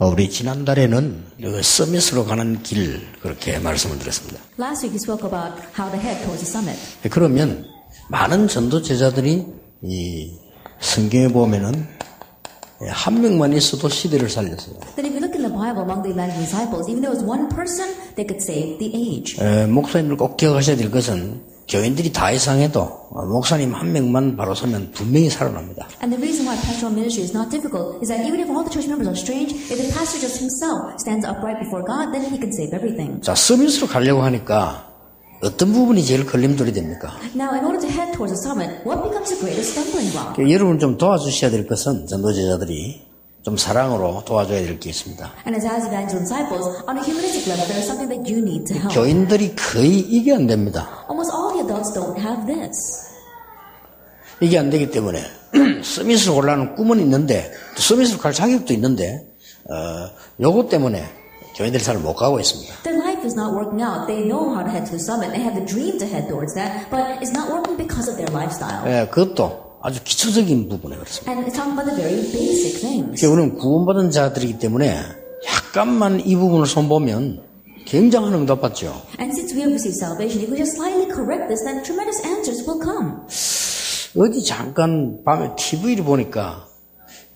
우리 지난달에는 서밋으로 가는 길 그렇게 말씀을 드렸습니다. Last week he spoke about how to head towards the summit. 그러면 많은 전도 제자들이 이 성경에 보면은 한 명만 있어도 시대를 살렸어요. Then if you look in the Bible among the evangelist disciples, even though it was one person, they could save the age. 목사님들 꼭 기억하셔야 될 것은 교인들이 다 이상해도 목사님 한 명만 바로 서면 분명히 살아납니다. And the reason why pastoral ministry is not difficult is that even if all the church members are strange, if the pastor just himself stands upright before God, then he can save everything. 자, 서밋으로 가려고 하니까 어떤 부분이 제일 걸림돌이 됩니까? Now, in order to head towards the summit, what becomes the greatest stumbling block? 여러분 좀 도와주셔야 될 것은 전도 제자들이 좀 사랑으로 도와줘야 될 게 있습니다. And as evangelical disciples, on a humanistic level, there is something that you need to help. 교인들이 거의 이게 안 됩니다. Almost all the adults don't have this. 이게 안 되기 때문에 서밋으로 올라가는 꿈은 있는데 또 서밋으로 갈 자격도 있는데 요것 때문에 교인들이 잘 못 가고 있습니다. Their life is not working out. They know how to head to the summit. They have the dream to head towards that, but it's not working because of their lifestyle. 그것도 아주 기초적인 부분에 그렇습니다. And it's talking about the very basic things. 우리는 구원받은 자들이기 때문에 약간만 이 부분을 손보면 굉장한 응답 받죠. And since we have received salvation, if we just slightly correct this, then tremendous answers will come. 어디 잠깐 밤에 TV를 보니까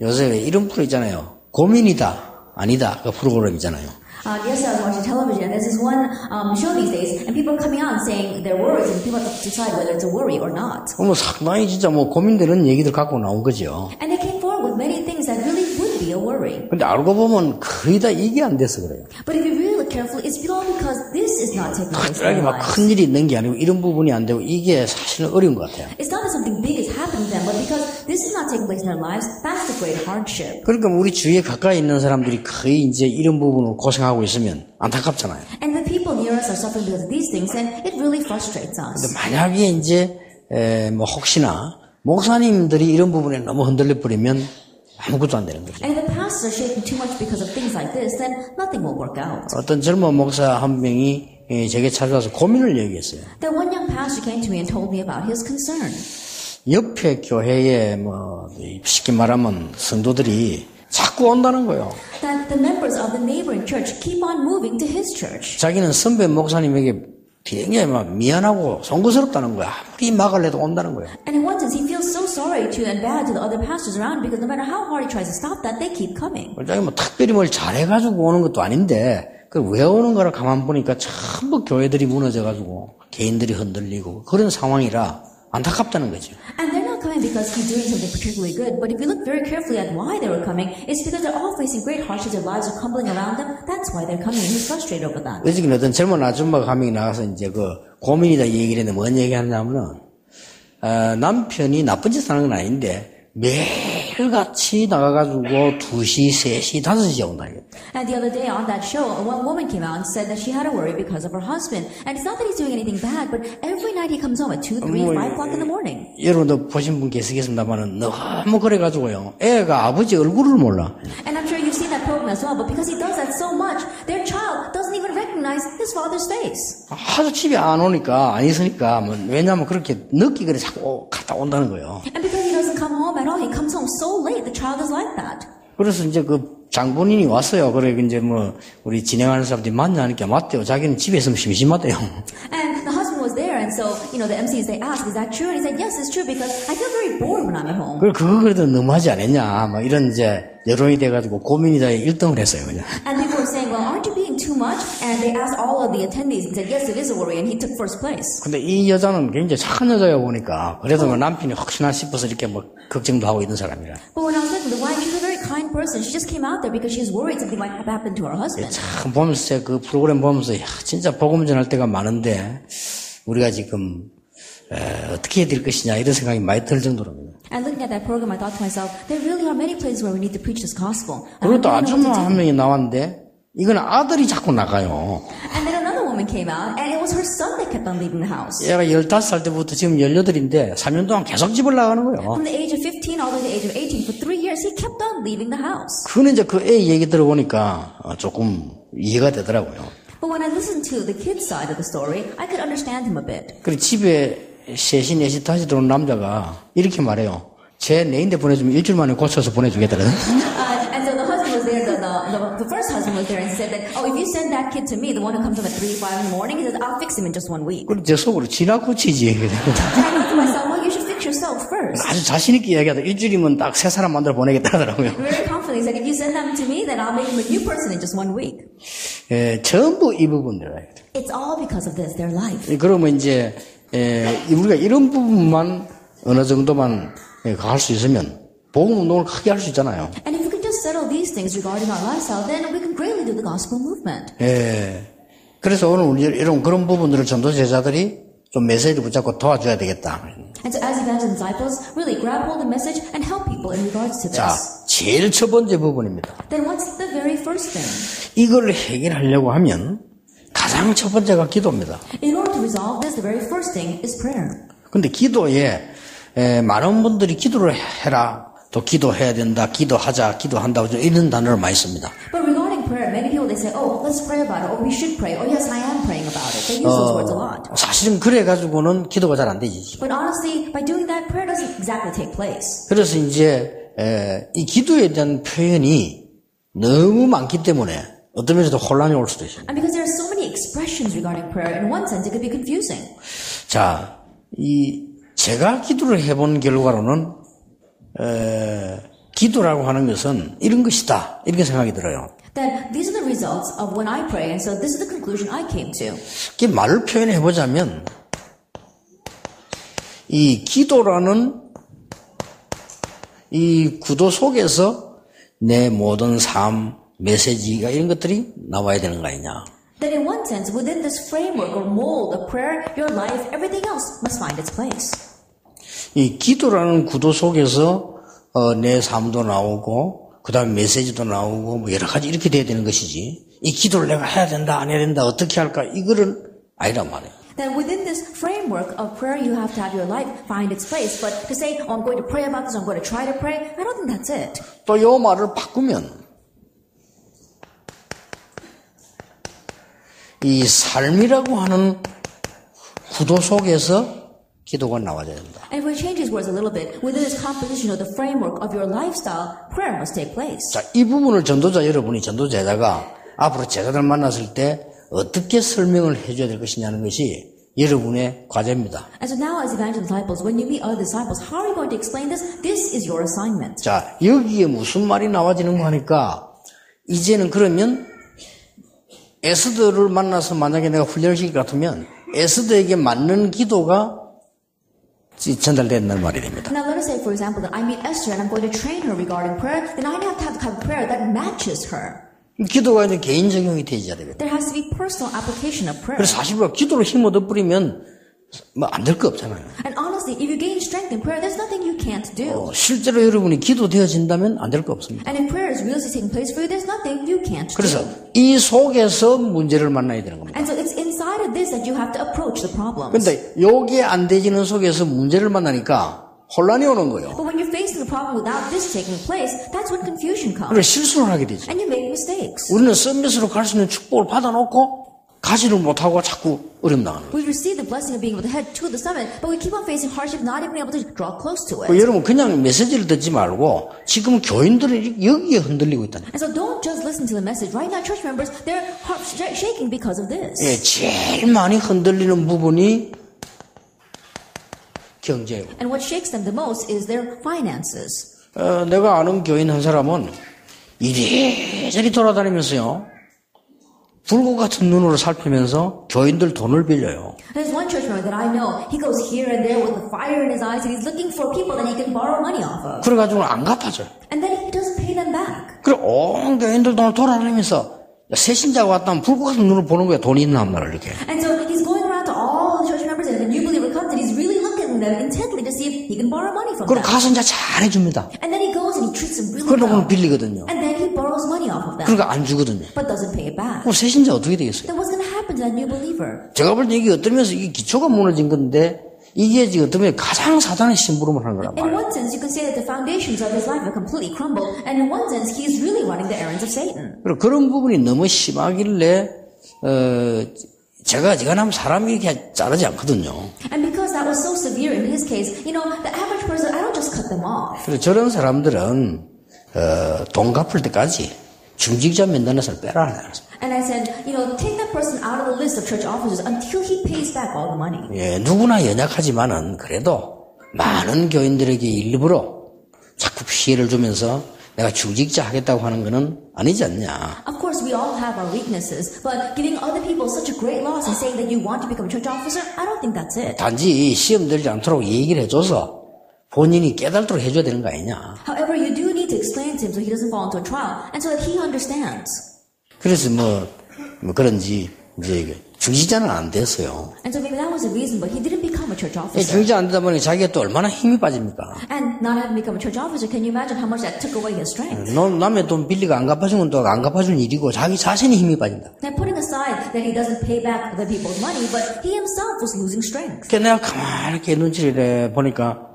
요새 이런 프로 있잖아요. 고민이다, 아니다. 그 프로그램이잖아요. Yesterday I was watching television, and there's this one show these days, and people are coming out and saying their worries, and people have to decide whether it's a worry or not. 상당히 진짜 고민되는 얘기들 갖고 나온 거죠. And they came forward with many things that really would be a worry. 근데 알고 보면 거의 다 이게 안 돼서 그래요. But if you really look carefully, it's all because this is not taking place in their 막 lives. 큰 일이 있는 게 아니고 이런 부분이 안 되고 이게 사실은 어려운 것 같아요. It's not that something big is happening to them, but because this is not taking place in their lives, that's the great hardship. 그러니까 우리 주위에 가까이 있는 사람들이 거의 이제 이런 부분으로 고생하고 있으면 안타깝잖아요. And the people near us are suffering because of these things, and it really frustrates us. 근데 만약에 이제 혹시나 목사님들이 이런 부분에 너무 흔들려 버리면 아무것도 안 되는 거죠. And if the pastors are shaking too much because of things like this, then nothing will work out. 어떤 젊은 목사 한 명이 제게 찾아와서 고민을 얘기했어요. Then one young pastor came to me and told me about his concern. 옆에 교회에 쉽게 말하면 성도들이 자꾸 온다는 거예요. That the members of the neighboring church keep on moving to his church. 자기는 선배 목사님에게 굉장히 미안하고 송구스럽다는 거야. 아무리 막을 해도 온다는 거예요. And in one sense, he feels so sorry to and bad to the other pastors around because no matter how hard he tries to stop that, they keep coming. 자기 특별히 뭘 잘해가지고 오는 것도 아닌데 왜 오는 거를 가만 보니까 전부 교회들이 무너져가지고 개인들이 흔들리고 그런 상황이라 안타깝다는 거죠. And they're not coming because he's doing something particularly good, but if you look very carefully at why they were coming, it's because they're all facing great hardships, their lives are crumbling around them. That's why they're coming, and he's frustrated over that. 어저께 어떤 젊은 아줌마가 한 명이 나가서 이제 고민이다 얘기를 했는데 뭔 얘기 하냐면은 남편이 나쁜 짓 하는 건 아닌데 매일같이 나가가지고 2시, 3시, 5시에 온다. And the other day on that show, one woman came out and said that she had a worry because of her husband. And it's not that he's doing anything bad, but every night he comes home at 2, 3, 5 o'clock in the morning. 여러분도 보신 분 계시겠습니다만은 너무 그래가지고요. 애가 아버지 얼굴을 몰라. And I'm sure you've seen that program as well, but because he does that so much, their child doesn't even recognize his father's face. 하도 집에 안 오니까, 안 있으니까, 왜냐면 그렇게 늦게 그래 자꾸 갔다 온다는 거예요. And because he doesn't come home at all, he comes home so late, the child is like that. 그래서 이제 장본인이 왔어요. 그래, 이제 우리 진행하는 사람들이 맞냐니까 맞대요. 자기는 집에 있으면 심심하대요. And the husband was there, and so, the MCs, they asked, is that true? And he said, yes, it's true, because I feel very bored when I'm at home. 그거 그래도 너무하지 않았냐. 이런 이제 여론이 돼가지고 고민이다에 1등을 했어요, 그냥. And people were saying, well, aren't you being too much? And they asked all of the attendees and said, yes, it is a worry, and he took first place. 근데 이 여자는 굉장히 착한 여자야 보니까, 그래도 남편이 혹시나 싶어서 이렇게 걱정도 하고 있는 사람이라. But when I was looking at the wife, she's a very kind person. She just came out there because she was worried something might have happened to her husband. 참 보면서 그 프로그램 보면서 진짜 복음 전할 때가 많은데 우리가 지금 어떻게 해야 될 것이냐 이런 생각이 많이 들 정도로입니다. And looking at that program, I thought to myself, there really are many places where we need to preach this gospel. 그리고 또 아줌마 한 명이 나왔는데 이건 아들이 자꾸 나가요. And then another woman came out, and it was her son that kept on leaving the house. 얘가 15살 때부터 지금 18인데 3년 동안 계속 집을 나가는 거예요. From the age of 15 all the way to the age of 18, for 3 years, he kept on leaving the house. 그는 이제 그 애 얘기 들어보니까 조금 이해가 되더라고요. But when I listened to the kid's side of the story, I could understand him a bit. 그리고 집에 3시, 4시 다시 들어온 남자가 이렇게 말해요. 제 내인데 보내주면 일주일 만에 고쳐서 보내주겠다거든. And so the husband was there, the the first husband was there and said that, oh, if you send that kid to me, the one who comes up at 3, 5 in the morning, he says, I'll fix him in just 1 week. 그럼 제 속으로 지나고치지. And I thought to myself, well, you should fix yourself first. 아주 자신있게 이야기하다 일주일이면 딱 새 사람 만들어 보내겠다 하더라고요. Very confidently, he said, if you send them to me, then I'll make them a new person in just 1 week. 전부 이 부분들이에요. It's all because of this, their life. 그러면 이제 우리가 이런 부분만 어느 정도만 할 수 있으면 복음 운동을 크게 할 수 있잖아요. And if we can just settle these things regarding our lifestyle, then we can greatly do the gospel movement. 그래서 오늘 우리 이런 그런 부분들을 전도 제자들이 좀 메시지를 붙잡고 도와줘야 되겠다. And so as evangelist disciples, really grab hold of the message and help people in regards to this. 자, 제일 첫 번째 부분입니다. Then what's the very first thing? 이걸 해결하려고 하면 가장 첫 번째가 기도입니다. In order to resolve this, the very first thing is prayer. 근데 기도에 많은 분들이 기도를 해라, 또 기도해야 된다, 기도하자, 기도한다고 이런 단어를 많이 씁니다. But regarding prayer, many people they say, oh, let's pray about it, or we should pray, or yes, I am praying about it. They use those words a lot. 사실은 그래 가지고는 기도가 잘 안 되지. But honestly, by doing that, prayer doesn't exactly take place. 그래서 이제 이 기도에 대한 표현이 너무 많기 때문에 어떤 면에서도 혼란이 올 수도 있습니다. And because there are so many expressions regarding prayer, in one sense, it could be confusing. 자, 제가 기도를 해본 결과로는 기도라고 하는 것은 이런 것이다 이렇게 생각이 들어요. That these are the results of when I pray, and so this is the conclusion I came to. 그 말을 표현해 보자면 이 기도라는 이 구도 속에서 내 모든 삶, 메시지가 이런 것들이 나와야 되는 거 아니냐. That in one sense, within this framework or mold of prayer, your life, everything else must find its place. 이 기도라는 구도 속에서 내 삶도 나오고 그 다음에 메시지도 나오고 뭐 여러 가지 이렇게 돼야 되는 것이지 이 기도를 내가 해야 된다 안 해야 된다 어떻게 할까 이거는 아니란 말이에요. That within this framework of prayer, you have to have your life find its place. But to say, oh, I'm going to pray about this, I'm going to try to pray, I don't think that's it. 또 이 말을 바꾸면 이 삶이라고 하는 구도 속에서 기도가 나와야 된다. And if we change these words a little bit, within this composition of the framework of your lifestyle, prayer must take place. 자, 이 부분을 전도자 여러분이 전도제자가 앞으로 제자들 만났을 때 어떻게 설명을 해줘야 될 것이냐는 것이 여러분의 과제입니다. And so now as evangelist disciples, when you meet other disciples, how are you going to explain this? This is your assignment. 자, 여기에 무슨 말이 나와지는 거 하니까 이제는 그러면 에스더를 만나서 만약에 내가 훈련을 시킬 것 같으면 에스더에게 맞는 기도가 전달된다는 말이 됩니다. Now let us say, for example, that I meet Esther and I'm going to train her regarding prayer, then I have to have prayer that matches her. 기도가 이제 개인 적용이 되어야 됩니다. There has to be personal application of prayer. 그래서 사실 기도로 힘 얻어버리면 뭐 안 될 거 없잖아요. And honestly, if you gain strength in prayer, there's nothing you can't do. 실제로 여러분이 기도되어진다면 안 될 거 없습니다. And if prayer is really taking place for you, there's nothing you can't 그래서 do. 이 속에서 문제를 만나야 되는 겁니다. And so it's inside of this that you have to approach the problems. 그런데 여기에 안 되지는 속에서 문제를 만나니까 혼란이 오는 거예요. But when you're facing the problem without this taking place, that's when confusion comes. 그래서 실수를 하게 되죠. And you make mistakes. 우리는 썸밋으로 갈 수 있는 축복을 받아놓고 가지를 못하고 자꾸 어려움 당하는 거예요. We've received the blessing of being able to head to the summit, but we keep on facing hardship, not even able to draw close to it. 여러분 그냥 메시지를 듣지 말고 지금 교인들은 여기에 흔들리고 있다는 거예요. And so don't just listen to the message. Right now, church members, they're shaking because of this. 예, 제일 많이 흔들리는 부분이 경제예요. And what shakes them the most is their finances. 내가 아는 교인 한 사람은 이리저리 돌아다니면서요. 불꽃 같은 눈으로 살피면서 교인들 돈을 빌려요. There's one church member that I know. He goes here and there with the fire in his eyes, and he's looking for people that he can borrow money off of. 그래가지고 안 갚아줘요. And then he doesn't pay them back. 그리고 온 교인들 돈을 돌아다니면서 새신자가 왔다면 불꽃 같은 눈으로 보는 거야. 돈이 있나 없나를 이렇게. And so he's going around to all the church members, and the new believer comes, and he's really looking at them intently to see if he can borrow money from 그리고 them. 가서 이제 잘해줍니다. And then he goes and he treats them really 그러고는 well. 빌리거든요. And then he borrows money off of them, 그러니까 안 주거든요. but doesn't pay it back. 그럼 새신자 어떻게 되겠어요? Then what's going to happen to that new believer? 제가 볼 때 이게 어떤 면에서 이게 기초가 무너진 건데 이게 지금 어떤 면에 가장 사단의 심부름을 하는 거란 In 말이에요. one sense, you could say that the foundations of his life are completely crumbled, and in one sense, he's really running the errands of Satan. 그리고 그런 부분이 너무 심하길래 제가 지간하면 사람이 이렇게 자르지 않거든요. And because that was so severe in his case, you know, the average person, I don't just cut them off. 그래서 저런 사람들은 돈 갚을 때까지 중직자 면단에서 빼라. And I said, take that person out of the list of church officers until he pays back all the money. 예, 누구나 연약하지만은 그래도 많은 교인들에게 일부러 자꾸 피해를 주면서 내가 중직자 하겠다고 하는 거는 아니지 않냐. Of course, we all have our weaknesses, but giving other people such a great loss and saying that you want to become a church officer, I don't think that's it. 단지 시험 들지 않도록 얘기를 해줘서 본인이 깨달도록 해줘야 되는 거 아니냐. However, you do need to explain to him so he doesn't fall into a trial and so that he understands. 그래서 뭐 그런지 이제 중직자는 안 됐어요. And so maybe that was the reason, but he didn't become a church officer. 중직자 안 되다 보니 자기가 또 얼마나 힘이 빠집니까? And not having become a church officer, can you imagine how much that took away his strength? 남의 돈 빌리고 안 갚아주면 또 안 갚아주는 일이고 자기 자신이 힘이 빠진다. Now putting aside that he doesn't pay back other people's money, but he himself was losing strength. 그러니까 내가 가만히 이렇게 눈치를 이래 보니까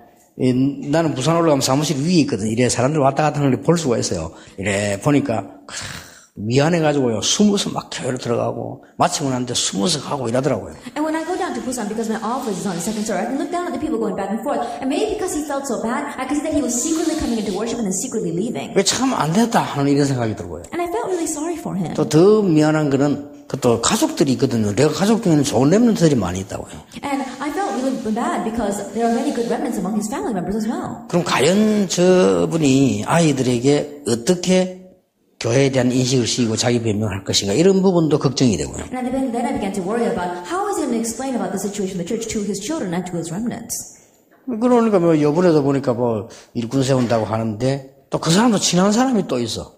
나는 부산 올라가면 사무실 위에 있거든. 이래 사람들 왔다 갔다 하는 걸 볼 수가 있어요. 이래 보니까 미안해가지고요. 숨어서 막 교회로 들어가고 마치고 난데 숨어서 가고 이러더라고요. And when I go down to Busan, because my office is on the second floor, I can look down at the people going back and forth. And maybe because he felt so bad, I could see that he was secretly coming into worship and then secretly leaving. 왜 참 안 됐다 하는 이런 생각이 들고요. And I felt really sorry for him. 또 더 미안한 거는 또 가족들이 있거든요. 내가 가족 중에는 좋은 렘넌트들이 많이 있다고요. And I felt really bad because there are many good remnants among his family members as well. 그럼 과연 저분이 아이들에게 어떻게 교회에 대한 인식을 씌우고 자기 변명할 것인가 이런 부분도 걱정이 되고요. And then I began to worry about how is he going to explain about the situation in the church to his children and to his remnants. 그러니까 뭐 요번에도 보니까 뭐 일꾼 세운다고 하는데 또 그 사람도 친한 사람이 또 있어.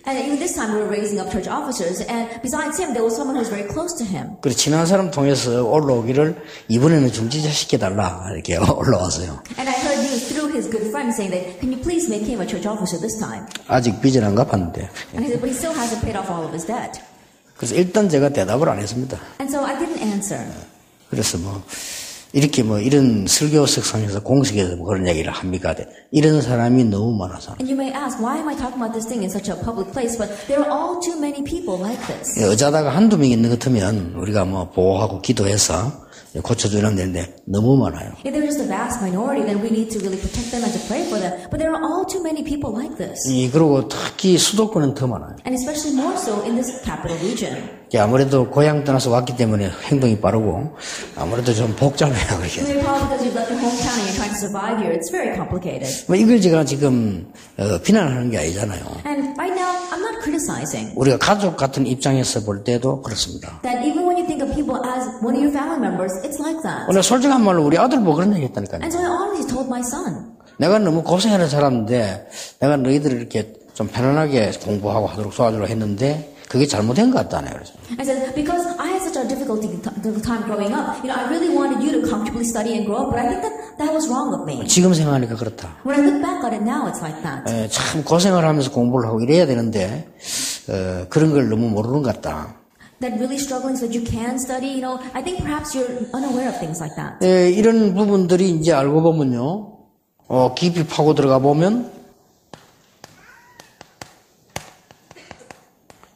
And even this time we were raising up church officers, and besides him, there was someone who was very close to him. 그래 친한 사람 통해서 올라오기를 이번에는 중지자 시켜달라 이렇게 올라왔어요. And I heard news through his good friend saying that, can you please make him a church officer this time? 아직 빚을 안 갚았는데. And he said, but he still hasn't paid off all of his debt. 그래서 일단 제가 대답을 안 했습니다. And so I didn't answer. 그래서 뭐 이렇게 뭐 이런 설교 석상에서 공식에서 뭐 그런 얘기를 합니까? 이런 사람이 너무 많아서. And you may ask, why am I talking about this thing in such a public place? But there are all too many people like this. 여자다가 한두 명 있는 것 같으면 우리가 뭐 보호하고 기도해서 고쳐주면 되는데 너무 많아요. If they're just a vast minority, then we need to really protect them and to pray for them. But there are all too many people like this. 그리고 특히 수도권은 더 많아요. And especially more so in this capital region. 아무래도 고향 떠나서 왔기 때문에 행동이 빠르고 아무래도 좀 복잡해요. 그게. Maybe probably because you've left your hometown and you're trying to survive here, it's very complicated. 뭐 이걸 제가 지금 비난하는 게 아니잖아요. And right now, I'm not criticizing. 우리가 가족 같은 입장에서 볼 때도 그렇습니다. That even when you think of people as one of your family members, it's like that. 오늘 솔직한 말로 우리 아들 보고 그런 얘기 했다니까요. And so I always told my son. 내가 너무 고생해서 살았는데 내가 너희들을 이렇게 좀 편안하게 공부하고 하도록 도와주려고 했는데 그게 잘못된 것 같다네요. 그래서. I said, because I had such a difficult time growing up, I really wanted you to comfortably study and grow up, but I think that was wrong of me. 지금 생각하니까 그렇다. When I look back at it now, it's like that. 참 고생을 하면서 공부를 하고 이래야 되는데 그런 걸 너무 모르는 것 같다. That really struggling so that you can study, I think perhaps you're unaware of things like that. 이런 부분들이 이제 알고 보면요, 깊이 파고 들어가 보면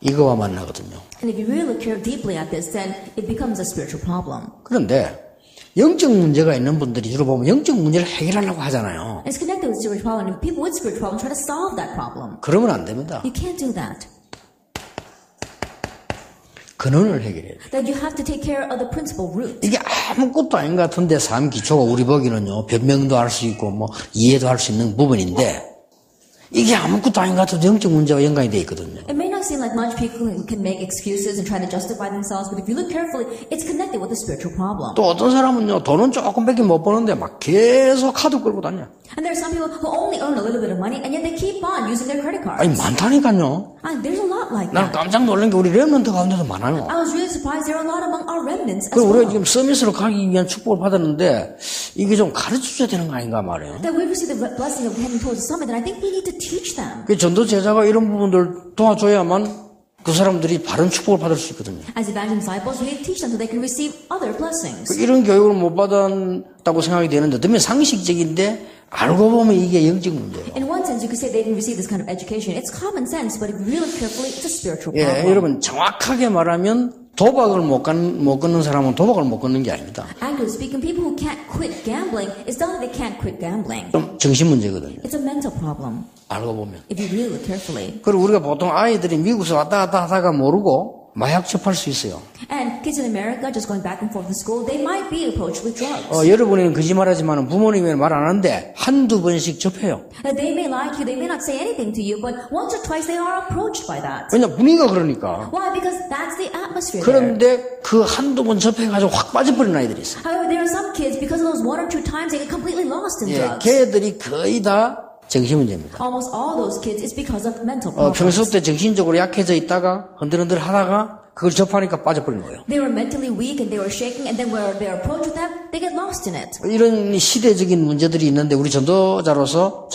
이거와 만나거든요. And if you really look deeply at this, then it becomes a spiritual problem. 그런데 영적 문제가 있는 분들이 주로 보면 영적 문제를 해결하려고 하잖아요. It's connected with spiritual problem, and people with spiritual problem try to solve that problem. 그러면 안 됩니다. You can't do that. 근원을 해결해야 돼요. That you have to take care of the principal root. 이게 아무것도 아닌 것 같은데 삶 기초가 우리 보기는요, 변명도 할 수 있고 뭐 이해도 할 수 있는 부분인데 이게 아무것도 아닌 것 같아도 영적 문제와 연관이 되어 있거든요. It may not seem like much people can make excuses and try to justify themselves, but if you look carefully, it's connected with a spiritual problem. 또 어떤 사람은요, 돈은 조금밖에 못 버는데 막 계속 카드 끌고 다녀. And there are some people who only earn a little bit of money, and yet they keep on using their credit cards. 아니 많다니까요. And there's a lot like 난 that. 깜짝 놀란 게 우리 렘넌트 가운데도 많아요. I was really surprised there are a lot among our remnants as 그 우리가 well. 지금 서밋으로 가기 위한 축복을 받았는데 이게 좀 가르쳐줘야 되는 거 아닌가 말이에요. That we receive the blessing of heading towards the summit, and I think we need to teach them. 그 전도 제자가 이런 부분들 도와줘야만 그 사람들이 바른 축복을 받을 수 있거든요. As evangelist disciples, we need to teach them so they can receive other blessings. 이런 교육을 못 받았다고 생각이 되는데 어쩌면 상식적인데 알고 보면 이게 영적 문제예요. In one sense, you could say they didn't receive this kind of education. It's common sense, but if you really look carefully, it's a spiritual 예, problem. 여러분 정확하게 말하면 도박을 못 끊는 사람은 도박을 못 끊는 게 아닙니다. Actually speaking, people who can't quit gambling, it's not that they can't quit gambling. 좀 정신 문제거든요. It's a mental problem, 알고 보면. if you really look carefully. 그리고 우리가 보통 아이들이 미국에서 왔다 갔다 하다가 모르고 마약 접할 수 있어요. And kids in America just going back and forth to school, they might be approached with drugs. 여러분은 거짓말하지만 부모님이 말 안 하는데 한두 번씩 접해요. They may lie to you, they may not say anything to you, but once or twice they are approached by that. 왜냐 분위기가 그러니까. Why? Because that's the atmosphere there. 그런데 그 한두 번 접해가지고 확 빠져버린 아이들이 있어요. However, there are some kids, because of those one or two times, they get completely lost in 예, drugs. 걔들이 거의 다 정신 문제입니다. Almost all those kids is because of mental problems. 평소 때 정신적으로 약해져 있다가 흔들흔들 하다가 그걸 접하니까 빠져버린 거예요. They were mentally weak and they were shaking, and then where they're approached with that, they get lost in it. 이런 시대적인 문제들이 있는데 우리 전도제자로서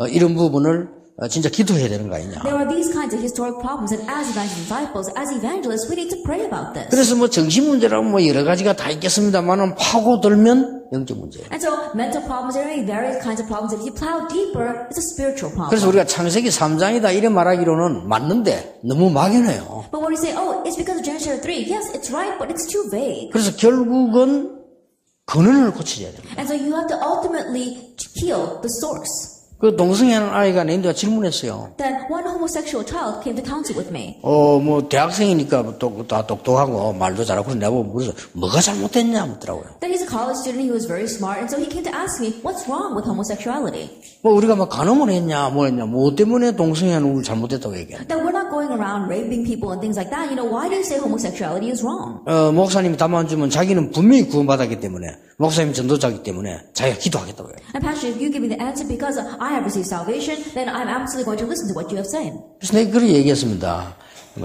이런 부분을 진짜 기도해야 되는 거 아니냐. There are these kinds of historic problems, and as evangelist disciples, as evangelists, we need to pray about this. 그래서 정신 문제라고 여러 가지가 다 있겠습니다만은 파고들면 영적 문제예요. And so mental problems, there are various kinds of problems. If you plow deeper, it's a spiritual problem. 그래서 우리가 창세기 3장이다 이래 말하기로는 맞는데 너무 막연해요. But when we say, oh, it's because of Genesis 3, yes, it's right, but it's too vague. 그래서 결국은 근원을 고쳐야 됩니다. And so you have to ultimately heal the source. 그 동성애하는 아이가 내인데가 질문했어요. Then one homosexual child came to counsel with me. 대학생이니까 다 똑똑하고 말도 잘하고 내가 물어서 뭐가 잘못됐냐 묻더라고요. Then he's a college student, he was very smart, and so he came to ask me, what's wrong with homosexuality? 우리가 간음을 했냐, 뭐 때문에 동성애하는 걸 잘못됐다고 얘기하냐. Then we're not going around raping people and things like that. You know, why do you say homosexuality is wrong? 목사님이 답 안 주면 자기는 분명히 구원받았기 때문에, 목사님 전도자기 때문에 자기가 기도하겠다고 해요. And Pastor, if you give me the answer because I have received salvation, then I'm absolutely going to listen to what you have said. 그래서 내가 그렇게 얘기했습니다.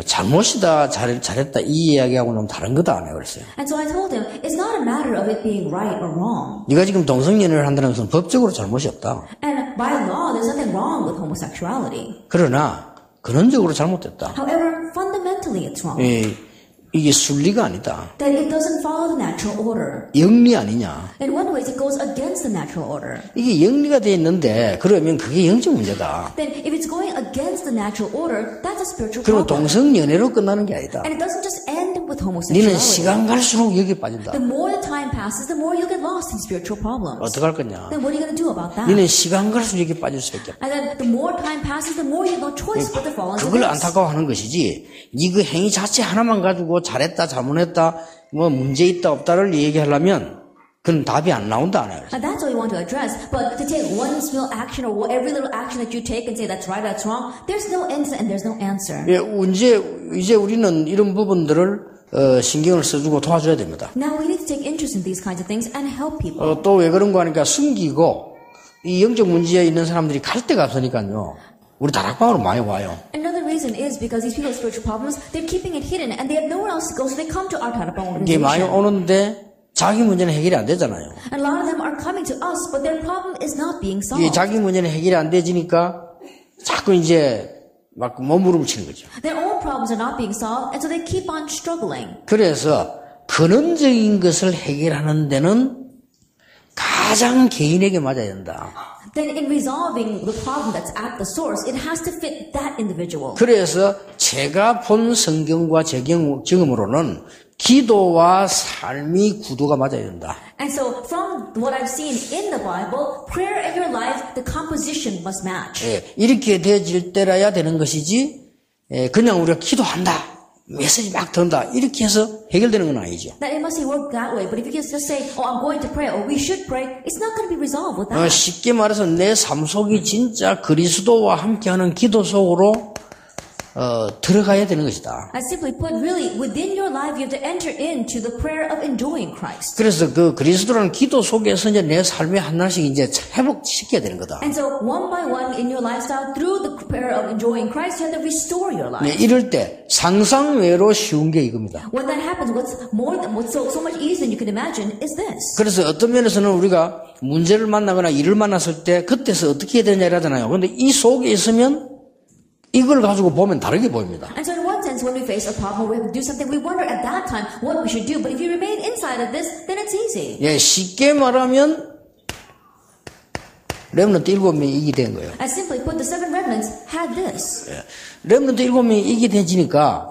잘못이다, 잘했다 이 이야기하고는 다른 거다 내가 그랬어요. And so I told him, it's not a matter of it being right or wrong. 네가 지금 동성연애를 한다는 것은 법적으로 잘못이 없다. And by law, there's nothing wrong with homosexuality. 그러나 근원적으로 잘못됐다. However, fundamentally it's wrong. 이게 순리가 아니다. That it doesn't follow the natural order. 영리 아니냐. In one way, it goes against the natural order. 이게 영리가 돼 있는데 그러면 그게 영적 문제다. Then if it's going against the natural order, that's a spiritual 그리고 problem. 동성연애로 끝나는 게 아니다. And it doesn't just end with 니는 homosexuality. 시간 갈수록 여기 빠진다. The more the time passes, the more you get lost in spiritual problems. 어떡할 거냐. Then what are you going to do about that? 니는 시간 갈수록 여기 빠질 수밖에 없다. And then the more time passes, the more you have no choice but to fall into 그걸 this. 안타까워하는 것이지. 니 그 행위 자체 하나만 가지고 잘했다 잘못했다 문제 있다 없다를 얘기하려면 그건 답이 안 나온다 안 해요. And that's what we want to address. But to take one small action or every little action that you take and say that's right, that's wrong, there's no answer and there's no answer. 이제 우리는 이런 부분들을 신경을 써주고 도와줘야 됩니다. Now we need to take interest in these kinds of things and help people. 또 왜 그런 거 하니까 숨기고 이 영적 문제에 있는 사람들이 갈 데가 없으니까요. 우리 다락방으로 많이 와요. Another reason is because these people with spiritual problems, they're keeping it hidden and they have nowhere else to go, so they come to our 다락방 이게 많이 organization. 오는데 자기 문제는 해결이 안 되잖아요. And a lot of them are coming to us, but their problem is not being 이게 solved. 자기 문제는 해결이 안 되지니까 자꾸 이제 막 몸부림을 치는 거죠. Their own problems are not being solved, and so they keep on struggling. 그래서 근원적인 것을 해결하는 데는 가장 개인에게 맞아야 된다. Then in resolving the problem that's at the source, it has to fit that individual. 그래서 제가 본 성경과 제 경험으로는 기도와 삶이 구도가 맞아야 된다. And so from what I've seen in the Bible, prayer and your life, the composition must match. 이렇게 되질 때라야 되는 것이지 그냥 우리가 기도한다. 메시지 막 던다. 이렇게 해서 해결되는 건 아니죠. That it must work that way. But if you just say, oh, I'm going to pray, or we should pray, it's not going to be resolved with that. 쉽게 말해서 내 삶 속이 진짜 그리스도와 함께하는 기도 속으로 들어가야 되는 것이다. And simply put, really, within your life, you have to enter into the prayer of enjoying Christ. 그래서 그 그리스도라는 기도 속에서 이제 내 삶의 하나씩 이제 회복시켜야 되는 거다. And so, one by one in your lifestyle, through the prayer of enjoying Christ, you have to restore your life. 이럴 때 상상외로 쉬운 게 이겁니다. When that happens, what's so much easier than you can imagine is this. 그래서 어떤 면에서는 우리가 문제를 만나거나 일을 만났을 때 그때서 어떻게 해야 되냐 이러잖아요. 그런데 이 속에 있으면 이걸 가지고 보면 다르게 보입니다. And so in one sense, when we face a problem, we have to do something, we wonder at that time what we should do. But if you remain inside of this, then it's easy. 쉽게 말하면 렘넌트 7명이 이기 된 거예요. And simply put, the 7 remnants had this. 렘넌트 7명이 이기 되지니까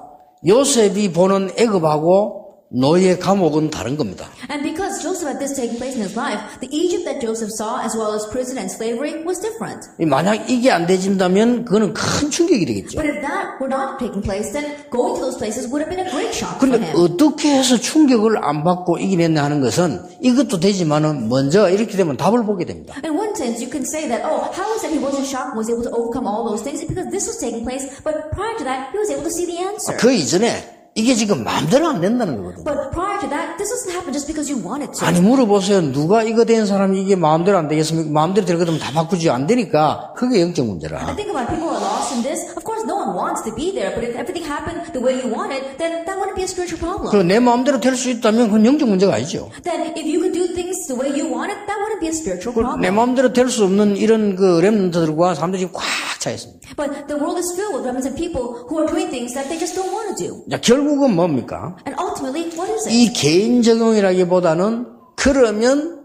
요셉이 보는 애굽하고 노예 감옥은 다른 겁니다. And because Joseph had this taking place in his life, the Egypt that Joseph saw, as well as prison and slavery, was different. 만약 이게 안 되진다면 그거는 큰 충격이 되겠죠. But if that were not taking place, then going to those places would have been a great shock for 그런데 him. 어떻게 해서 충격을 안 받고 이기냈냐 하는 것은 이것도 되지만은 먼저 이렇게 되면 답을 보게 됩니다. In one sense, you can say that, oh, how is it he wasn't shocked and was able to overcome all those things? It's because this was taking place, but prior to that, he was able to see the answer. 그 이전에 이게 지금 마음대로 안 된다는 거거든요. But prior to that, this doesn't happen just because you wanted to. 아니 물어보세요. 누가 이거 된 사람이 이게 마음대로 안 되겠습니까? 마음대로 될 거면 다 바꾸지 안 되니까 그게 영적 문제라. I think about people who are lost in this. Of course, no one wants to be there, but if everything happened the way you wanted, then that wouldn't be a spiritual problem. 그리고 내 마음대로 될 수 있다면 그건 영적 문제가 아니죠. Then if you could do things the way you wanted, that wouldn't be a spiritual problem. 내 마음대로 될 수 없는 이런 그 렘넌트들과 사람들이 지금 꽉 차 있습니다. But the world is filled with remnants of people who are doing things that they just don't want to do. 자, 결국은 뭡니까? And ultimately, what is it? 이 개인 적용이라기보다는 그러면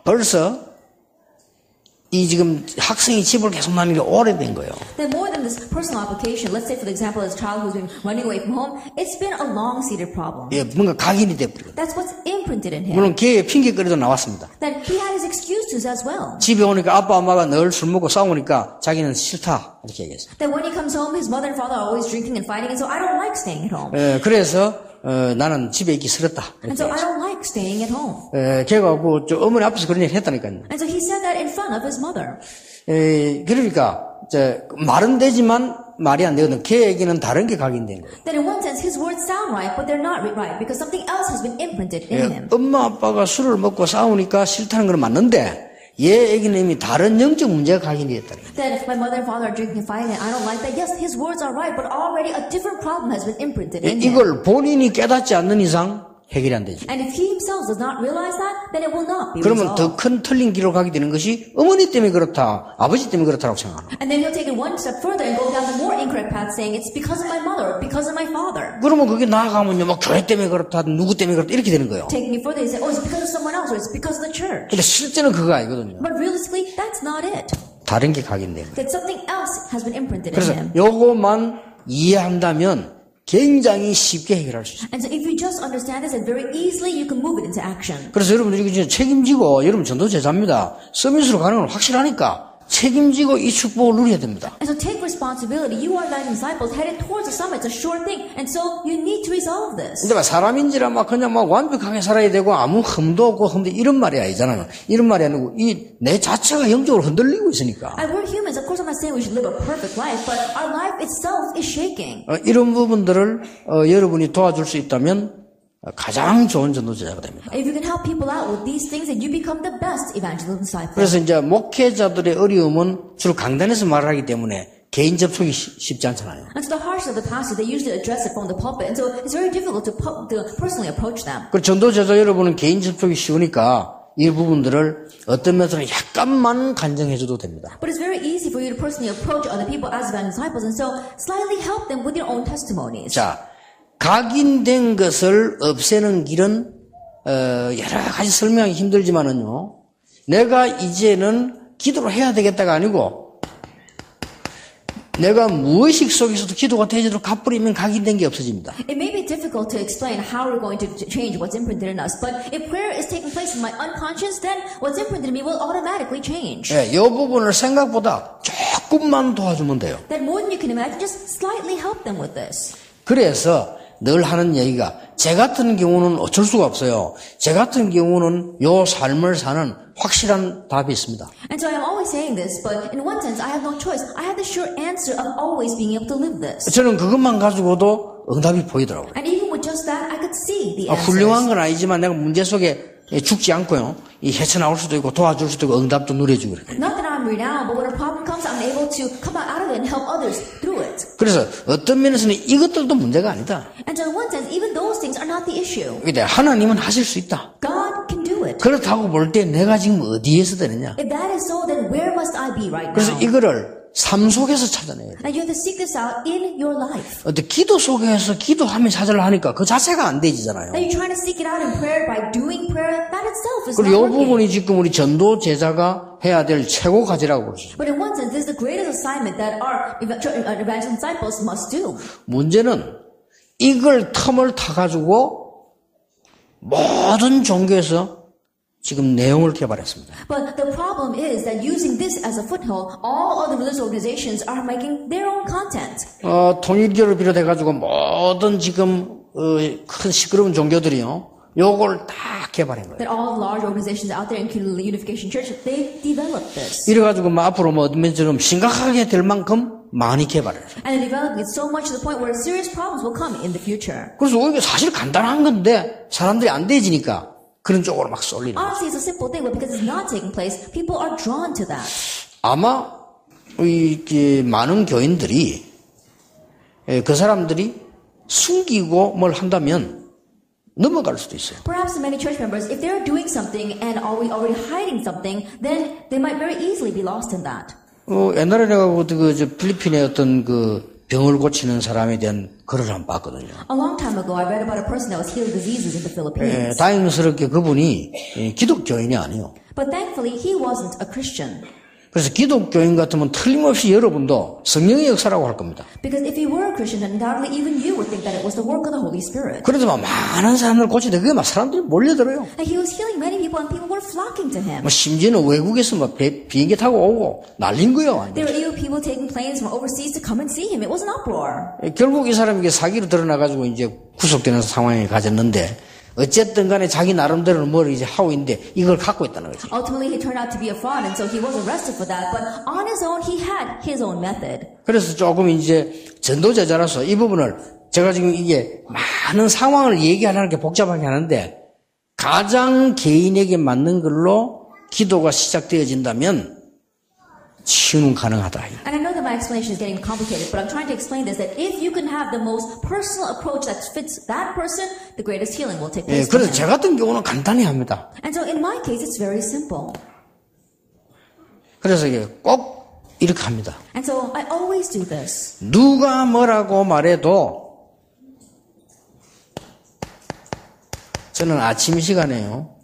벌써 이 지금 학생이 집을 계속 나는 게 오래된 거예요. Then more than this personal application, let's say for the example of this child who's been running away from home, it's been a long-seated problem. 예, 뭔가 각인이 돼버리거든요. That's what's imprinted in him. 물론 걔의 핑계거리도 나왔습니다. That he had his excuses as well. 집에 오니까 아빠 엄마가 늘 술 먹고 싸우니까 자기는 싫다 이렇게 얘기했어요. That when he comes home, his mother and father are always drinking and fighting, and so I don't like staying at home. 그래서 나는 집에 있기 싫었다. And so I don't like staying at home. 걔가 저 어머니 앞에서 그런 얘기를 했다니까요. And so he said that in front of his mother. 그러니까 말은 되지만 말이 안 되거든. 걔에게는 다른 게 각인된 거예요. That in one sense his words sound right, but they're not right because something else has been imprinted in him. 엄마 아빠가 술을 먹고 싸우니까 싫다는 건 맞는데 얘에게는 이미 다른 영적 문제가 각인이 됐다는 거예요. That if my mother and father are drinking and fighting and I don't like that, yes, his words are right, but already a different problem has been imprinted in him. 이걸 본인이 깨닫지 않는 이상 해결이 안 되죠. And if he himself does not realize that, then it will not be 그러면 resolved. 더 큰 틀린 길로 가게 되는 것이 어머니 때문에 그렇다, 아버지 때문에 그렇다고 생각하는 거예요. And then he'll take it one step further and go down the more incorrect path saying it's because of my mother, because of my father. 그러면 그게 나아가면요, 막 교회 때문에 그렇다, 누구 때문에 그렇다 이렇게 되는 거예요. Taking it further, he say, oh, it's because of someone else or it's because of the church. 근데 실제는 그거 아니거든요. But realistically, that's not it. 다른 게 각인된 거예요. That something else has been imprinted in 그래서 him. 요것만 이해한다면 굉장히 쉽게 해결할 수 있어요. And so if you just understand this, and very easily you can move it into action. 그래서 여러분들이 이제 책임지고, 여러분 전도 제자입니다. 서밋으로 가는 건 확실하니까 책임지고 이 축복을 누려야 됩니다. And so take responsibility. You are guiding disciples headed towards the summit. It's a sure thing. And so you need to resolve this. 근데 사람인지라 그냥 완벽하게 살아야 되고 아무 흠도 없고 이런 말이 아니잖아요. 이런 말이 아니고 내 자체가 영적으로 흔들리고 있으니까. And we're humans. Of course, I'm not saying we should live a perfect life, but our life itself is shaking. 이런 부분들을 여러분이 도와줄 수 있다면 가장 좋은 전도제자가 됩니다. If you can help people out with these things, then you become the best evangelist disciple. 그래서 이제 목회자들의 어려움은 주로 강단에서 말을 하기 때문에 개인 접촉이 쉽지 않잖아요. And so the harshness of the pastors, they usually address it from the pulpit, and so it's very difficult to personally approach them. 그 전도제자 여러분은 개인 접촉이 쉬우니까 이 부분들을 어떤 면에서는 약간만 간증해줘도 됩니다. But it's very easy for you to personally approach other people as evangelist disciples, and so slightly help them with your own testimonies. 자, 각인된 것을 없애는 길은 여러 가지 설명하기 힘들지만은요. 내가 이제는 기도를 해야 되겠다가 아니고 내가 무의식 속에서도 기도가 되도록 갚으리면 각인된 게 없어집니다. It may be difficult to explain how we're going to change what's imprinted in us, but if prayer is taking place in my unconscious, then what's imprinted in me will automatically change. 이 부분을 생각보다 조금만 도와주면 돼요. That more than you can imagine, just slightly help them with this. 그래서 늘 하는 얘기가 제 같은 경우는 어쩔 수가 없어요. 제 같은 경우는 요 삶을 사는 확실한 답이 있습니다. And so I'm always saying this, but in one sense, I have no choice. I have the sure answer of always being able to live this. 저는 그것만 가지고도 응답이 보이더라고요. And even with just that, I could see the answers. 훌륭한 건 아니지만 내가 문제 속에 죽지 않고요. 헤쳐나올 수도 있고 도와줄 수도 있고 응답도 누려주고 그래요. Not that I'm renowned, but when a problem comes, I'm able to come out of it and help others through it. 그래서 어떤 면에서는 이것들도 문제가 아니다. And so in one sense, even those things are not the issue. 근데 하나님은 하실 수 있다. God can do it. 그렇다고 볼 때 내가 지금 어디에서 되느냐. If that is so, then where must I be right 그래서 now? 이거를 삶 속에서 찾아내야 돼. And you have to seek this out in your life. 어때 기도 속에서 기도하며 찾으려 하니까 그 자체가 안 되지잖아요. That you're trying to seek it out in prayer by doing prayer, that itself is 그리고 이 not working. 부분이 지금 우리 전도 제자가 해야 될 최고 과제라고 볼 수 있어요. But in one sense, this is the greatest assignment that our evangelist disciples must do. 문제는 이걸 틈을 타가지고 모든 종교에서 지금 내용을 개발했습니다. But the problem is that using this as a foothold, all other religious organizations are making their own content. 통일교를 비롯해가지고 모든 지금 큰 시끄러운 종교들이요, 요걸 다 개발한 거예요. That all large organizations out there, including the Unification Church, they developed this. 이래가지고 앞으로 어드벤처럼 심각하게 될 만큼 많이 개발했어요. And they developed it so much to the point where serious problems will come in the future. 그래서 이게 사실 간단한 건데 사람들이 안 대해지니까 그런 쪽으로 막 쏠리는 거예요. Honestly, it's a simple thing, but because it's not taking place, people are drawn to that. 아마 많은 교인들이 그 사람들이 숨기고 뭘 한다면 넘어갈 수도 있어요. Perhaps many church members, if they're doing something and are we already hiding something, then they might very easily be lost in that. 옛날에 내가 필리핀의 어떤 병을 고치는 사람에 대한 글을 한번 봤거든요. A long time ago, I read about a person that was healing diseases in the Philippines. 다행스럽게 그분이 기독교인이 아니에요. But thankfully, he wasn't a Christian. 그래서 기독교인 같으면 틀림없이 여러분도 성령의 역사라고 할 겁니다. Because if you were a Christian, then undoubtedly even you would think that it was the work of the Holy Spirit. 그래도 많은 사람을 고치는데 그게 막 사람들이 몰려들어요. And he was healing many people, and people were flocking to him. 심지어는 외국에서 비행기 타고 오고 난린 거예요. There were even people taking planes from overseas to come and see him. It was an uproar. 결국 이 사람이 사기로 드러나가지고 이제 구속되는 상황에 가졌는데, 어쨌든 간에 자기 나름대로는 뭘 이제 하고 있는데 이걸 갖고 있다는 거죠. Ultimately, he turned out to be a fraud, and so he was arrested for that. But on his own, he had his own method. 그래서 조금 이제 전도제자라서 이 부분을 제가 지금 이게 많은 상황을 얘기하려는 게 복잡하게 하는데 가장 개인에게 맞는 걸로 기도가 시작되어진다면 치유는 가능하다. And I know that my explanation is getting complicated, but I'm trying to explain this, that if you can have the most personal approach that fits that person, the greatest healing will take place. 그래서 제 같은 경우는 간단히 합니다. And so in my case, it's very simple. 그래서 꼭 이렇게 합니다. And so I always do this. 누가 뭐라고 말해도 저는 아침 시간에요.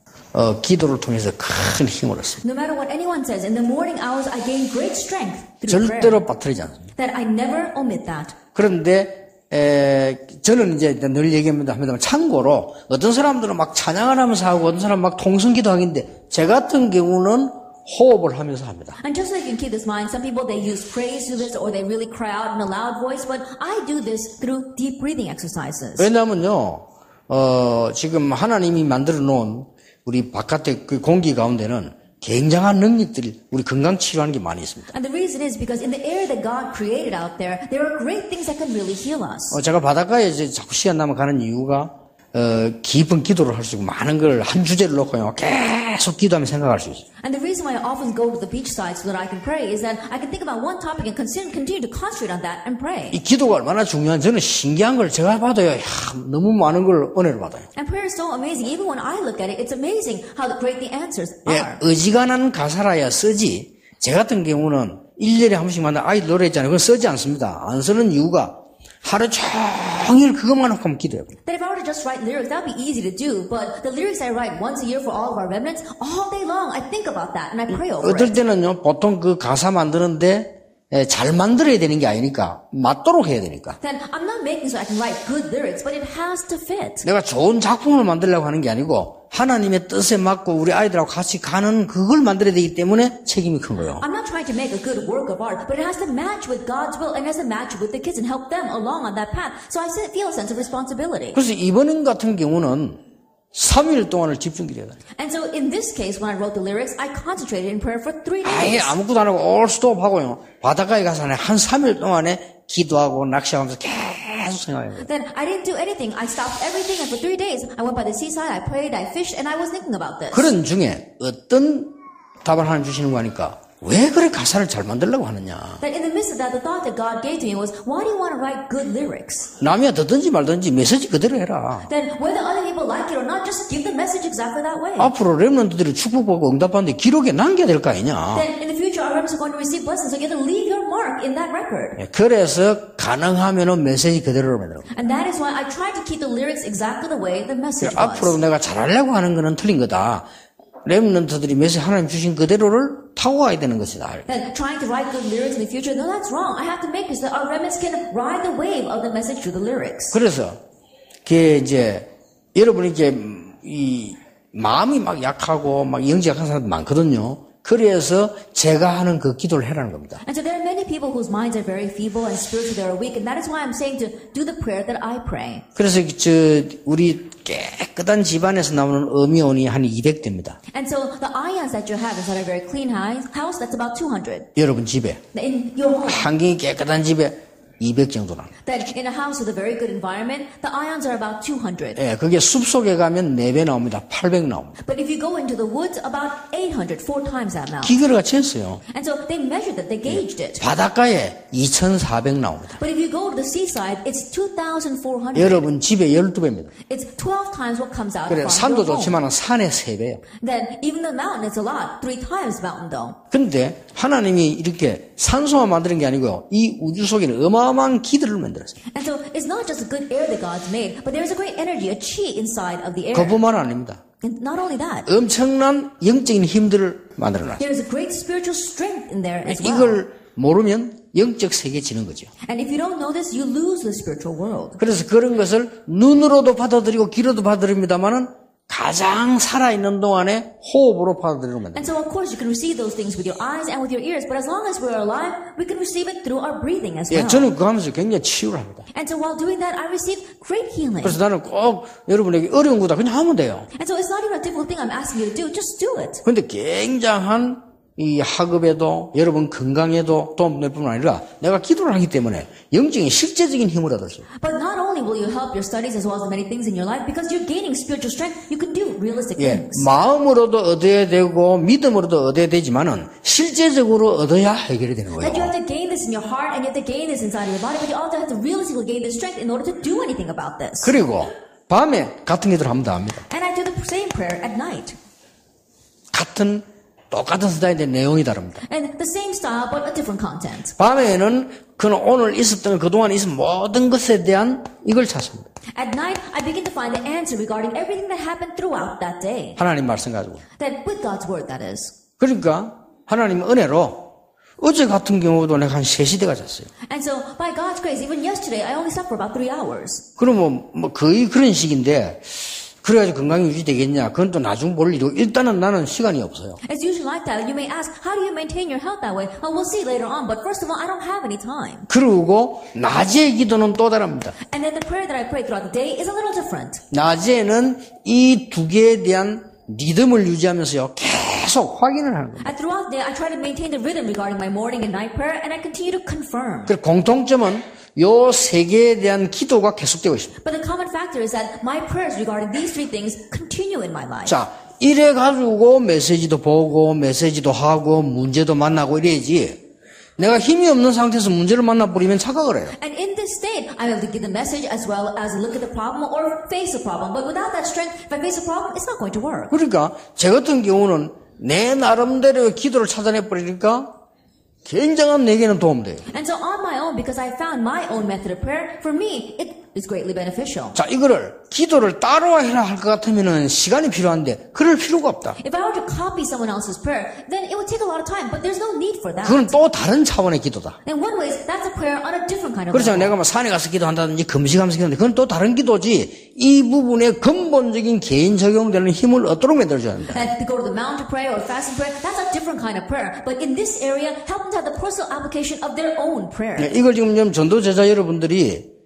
기도를 통해서 큰 힘을 얻습니다. No matter what anyone says, in the morning hours I gain great strength through 절대로 prayer. 빠뜨리지 않습니다. That I never omit that. 그런데 저는 이제 늘 얘기합니다만 참고로 어떤 사람들은 막 찬양을 하면서 하고 어떤 사람은 막 통성기도 하긴데 제 같은 경우는 호흡을 하면서 합니다. And just so you can keep this in mind, some people they use praise to this or they really cry out in a loud voice, but I do this through deep breathing exercises. 왜냐하면요, 지금 하나님이 만들어 놓은 우리 바깥의 그 공기 가운데는 굉장한 능력들이 우리 건강 치료하는 게 많이 있습니다. And the reason is because in the air that God created out there are great things that can really heal us. 제가 바닷가에 이제 자꾸 시간 나면 가는 이유가 깊은 기도를 할 수 있고 많은 걸 한 주제를 놓고요 계속 기도하며 생각할 수 있어요. And the reason why I often go to the beach side so that I can pray is that I can think about one topic and continue to concentrate on that and pray. 이 기도가 얼마나 중요한 저는 신기한 걸 제가 봐도요 너무 많은 걸 은혜를 받아요. And prayer is so amazing. Even when I look at it, it's amazing how great the answers are. 어지간한 가사라야 쓰지. 제 같은 경우는 1년에 한 번씩 만나 아이들 노래했잖아요. 그건 쓰지 않습니다. 안 쓰는 이유가 하루 종일 그것만 놓고 하면 기도해요. That if I were to just write lyrics, that would be easy to do. But the lyrics I write once a year for all of our remnants, all day long, I think about that and I pray over 어떨 it. 때는요, 보통 그 가사 만드는데 잘 만들어야 되는 게 아니니까 맞도록 해야 되니까. Then I'm not making so I can write good lyrics, but it has to fit. 내가 좋은 작품을 만들려고 하는 게 아니고 하나님의 뜻에 맞고 우리 아이들하고 같이 가는 그걸 만들어야 되기 때문에 책임이 큰 거예요. I'm not trying to make a good work of art, but it has to match with God's will and it has to match with the kids and help them along on that path. So I feel a sense of responsibility. 그래서 이번 같은 경우는 3일 동안을 집중기도해요. And so in this case, when I wrote the lyrics, I concentrated in prayer for 3 아예 days. 아무것도 안 하고 올 스톱 하고요. 바닷가에 가서 한 3일 동안에 기도하고 낚시하면서 계속 생각해요. Then I didn't do anything. I stopped everything and for 3 days, I went by the seaside, I prayed, I fished, and I was thinking about this. 그런 중에 어떤 답을 하나님 주시는 거 하니까 왜 그래 가사를 잘 만들려고 하느냐. That in the midst of that, the thought that God gave to me was, why do you want to write good lyrics? 남이야 듣든지 말든지 메시지 그대로 해라. Then whether other people like it or not, just give the message exactly that way. 앞으로 렘넌트들이 축복받고 응답하는데 기록에 남겨야 될 거 아니냐. Then in the future, our remnants are going to receive blessings, so you have to leave your mark in that record. 그래서 가능하면은 메시지 그대로 만들어. And that is why I try to keep the lyrics exactly the way the message 앞으로 was. 내가 잘하려고 하는 거는 틀린 거다. 렘넌트들이 메시지 하나님 주신 그대로를 타고 가야 되는 것이다. That trying to write good lyrics in the future, no, that's wrong. I have to make it so that our remnants can ride the wave of the message through the lyrics. 그래서 그게 이제 여러분이 이제 이 마음이 막 약하고 막 영지 약한 사람도 많거든요. 그래서 제가 하는 그 기도를 해라는 겁니다. And so there are many people whose minds are very feeble and spiritually they are weak, and that is why I'm saying to do the prayer that I pray. 그래서 우리 깨끗한 집안에서 나오는 음이온이 한 200대입니다. And so the ions that you have inside a very clean house, that's about 200. 여러분 집에 In your home. 환경이 깨끗한 집에 200 정도 납니다. That in a house with a very good environment, the ions are about 200. 예, 그게 숲속에 가면 4배 나옵니다. 800 나옵니다. But if you go into the woods, about 800, 4 times that amount. 기계가 쟀어요. And so they measured it, they gauged it. 바닷가에 2400 나옵니다. But if you go to the seaside, it's 2,400. 여러분 집에 12배입니다. It's 12 times what comes out 그래 from 산도 your home. 좋지만 산에 3배예요. Then even the mountain, it's a lot, 3 times mountain though. 근데 하나님이 이렇게 산소만 만드는 게 아니고요. 이 우주 속에는 어마어마한 기들을 만들었어요. And so it's not just the good air that God's made, but there's a great energy, a chi inside of the air. 그뿐만 아닙니다. And not only that, 엄청난 영적인 힘들을 만들어놨어요. there is a great spiritual strength in there as well. 이걸 모르면 영적 세계에 지는 거죠. And if you don't know this, you lose the spiritual world. 그래서 그런 것을 눈으로도 받아들이고 귀로도 받아들입니다만은 가장 살아있는 동안에 호흡으로 받아들이는 겁니다. And so of course you can receive those things with your eyes and with your ears, but as long as we're alive, we can receive it through our breathing as well. 예, 저는 그거 하면서 굉장히 치유를 합니다. And so while doing that, I receive great healing. 그래서 나는 꼭 여러분에게 어려운 거다 그냥 하면 돼요. And so it's not even a difficult thing I'm asking you to do, just do it. 근데 굉장한 이 학업에도 여러분 건강에도 도움될 뿐만 아니라 내가 기도를 하기 때문에 영적인 실제적인 힘을 얻을 수 있어요. But not only will you help your studies as well as the many things in your life, because you're gaining spiritual strength, you can do realistic 예, things. 마음으로도 얻어야 되고 믿음으로도 얻어야 되지만은 실제적으로 얻어야 해결이 되는 That you 거예요. have to gain this in your heart and you have to gain this inside of your body, but you also have to realistically gain this strength in order to do anything about this. 그리고 밤에 같은 기도를 하면 다 합니다. And I do the same prayer at night. 똑같은 스타일인데 내용이 다릅니다. And the same style, but a different content. 밤에는 그는 오늘 있었던 그동안 있은 모든 것에 대한 이걸 찾습니다. At night, I begin to find the answer regarding everything that happened throughout that day. 하나님 말씀 가지고. That with God's word, that is. 그러니까 하나님 은혜로 어제 같은 경우도 내가 한 3시대가 잤어요. And so, by God's grace, even yesterday, I only slept for about 3 hours. 그럼 뭐 거의 그런 식인데 그래가지고 건강이 유지되겠냐? 그건 또 나중 볼 일이고 일단은 나는 시간이 없어요. It's usually like that. You may ask, how do you maintain your health that way? Well, we'll see later on. But first of all, I don't have any time. 그리고 낮의 기도는 또 다릅니다. And then the prayer that I pray throughout the day is a little different. 낮에는 이 두 개에 대한 리듬을 유지하면서요 계속 확인을 하는 겁니다. And throughout the day, I try to maintain the rhythm regarding my morning and night prayer, and I continue to confirm. 그 공통점은 요 세 개에 대한 기도가 계속되고 있습니다. But the common factor is that my prayers regarding these 3 things continue in my life. 자, 이래 가지고 메시지도 보고 메시지도 하고 문제도 만나고 이래야지. 내가 힘이 없는 상태에서 문제를 만나버리면 착각을 해요. And in this state, I'm able to give the message as well as look at the problem or face the problem. But without that strength, if I face a problem, it's not going to work. 그러니까 제 같은 경우는 내 나름대로의 기도를 찾아내버리니까 굉장한 내게는 도움돼요. And so on my own, because I found my own method of prayer, for me, it is greatly beneficial. 자, 이거를 기도를 따로 해라 할 것 같으면은 시간이 필요한데 그럴 필요가 없다. If I were to copy someone else's prayer, then it would take a lot of time, but there's no need for that. 그건 또 다른 차원의 기도다. In one way, that's a prayer on a different kind of 그렇죠. level. 내가 뭐 산에 가서 기도한다든지 금식하면서 기도하는데 그건 또 다른 기도지. 이 부분에 근본적인 개인 적용되는 힘을 얻도록 만들어줘야 한다. And to go to the mountain to pray or fasting prayer, that's a different kind of prayer. But in this area, help them to have the personal application of their own prayer. 이걸 지금 좀 전도 제자 여러분들이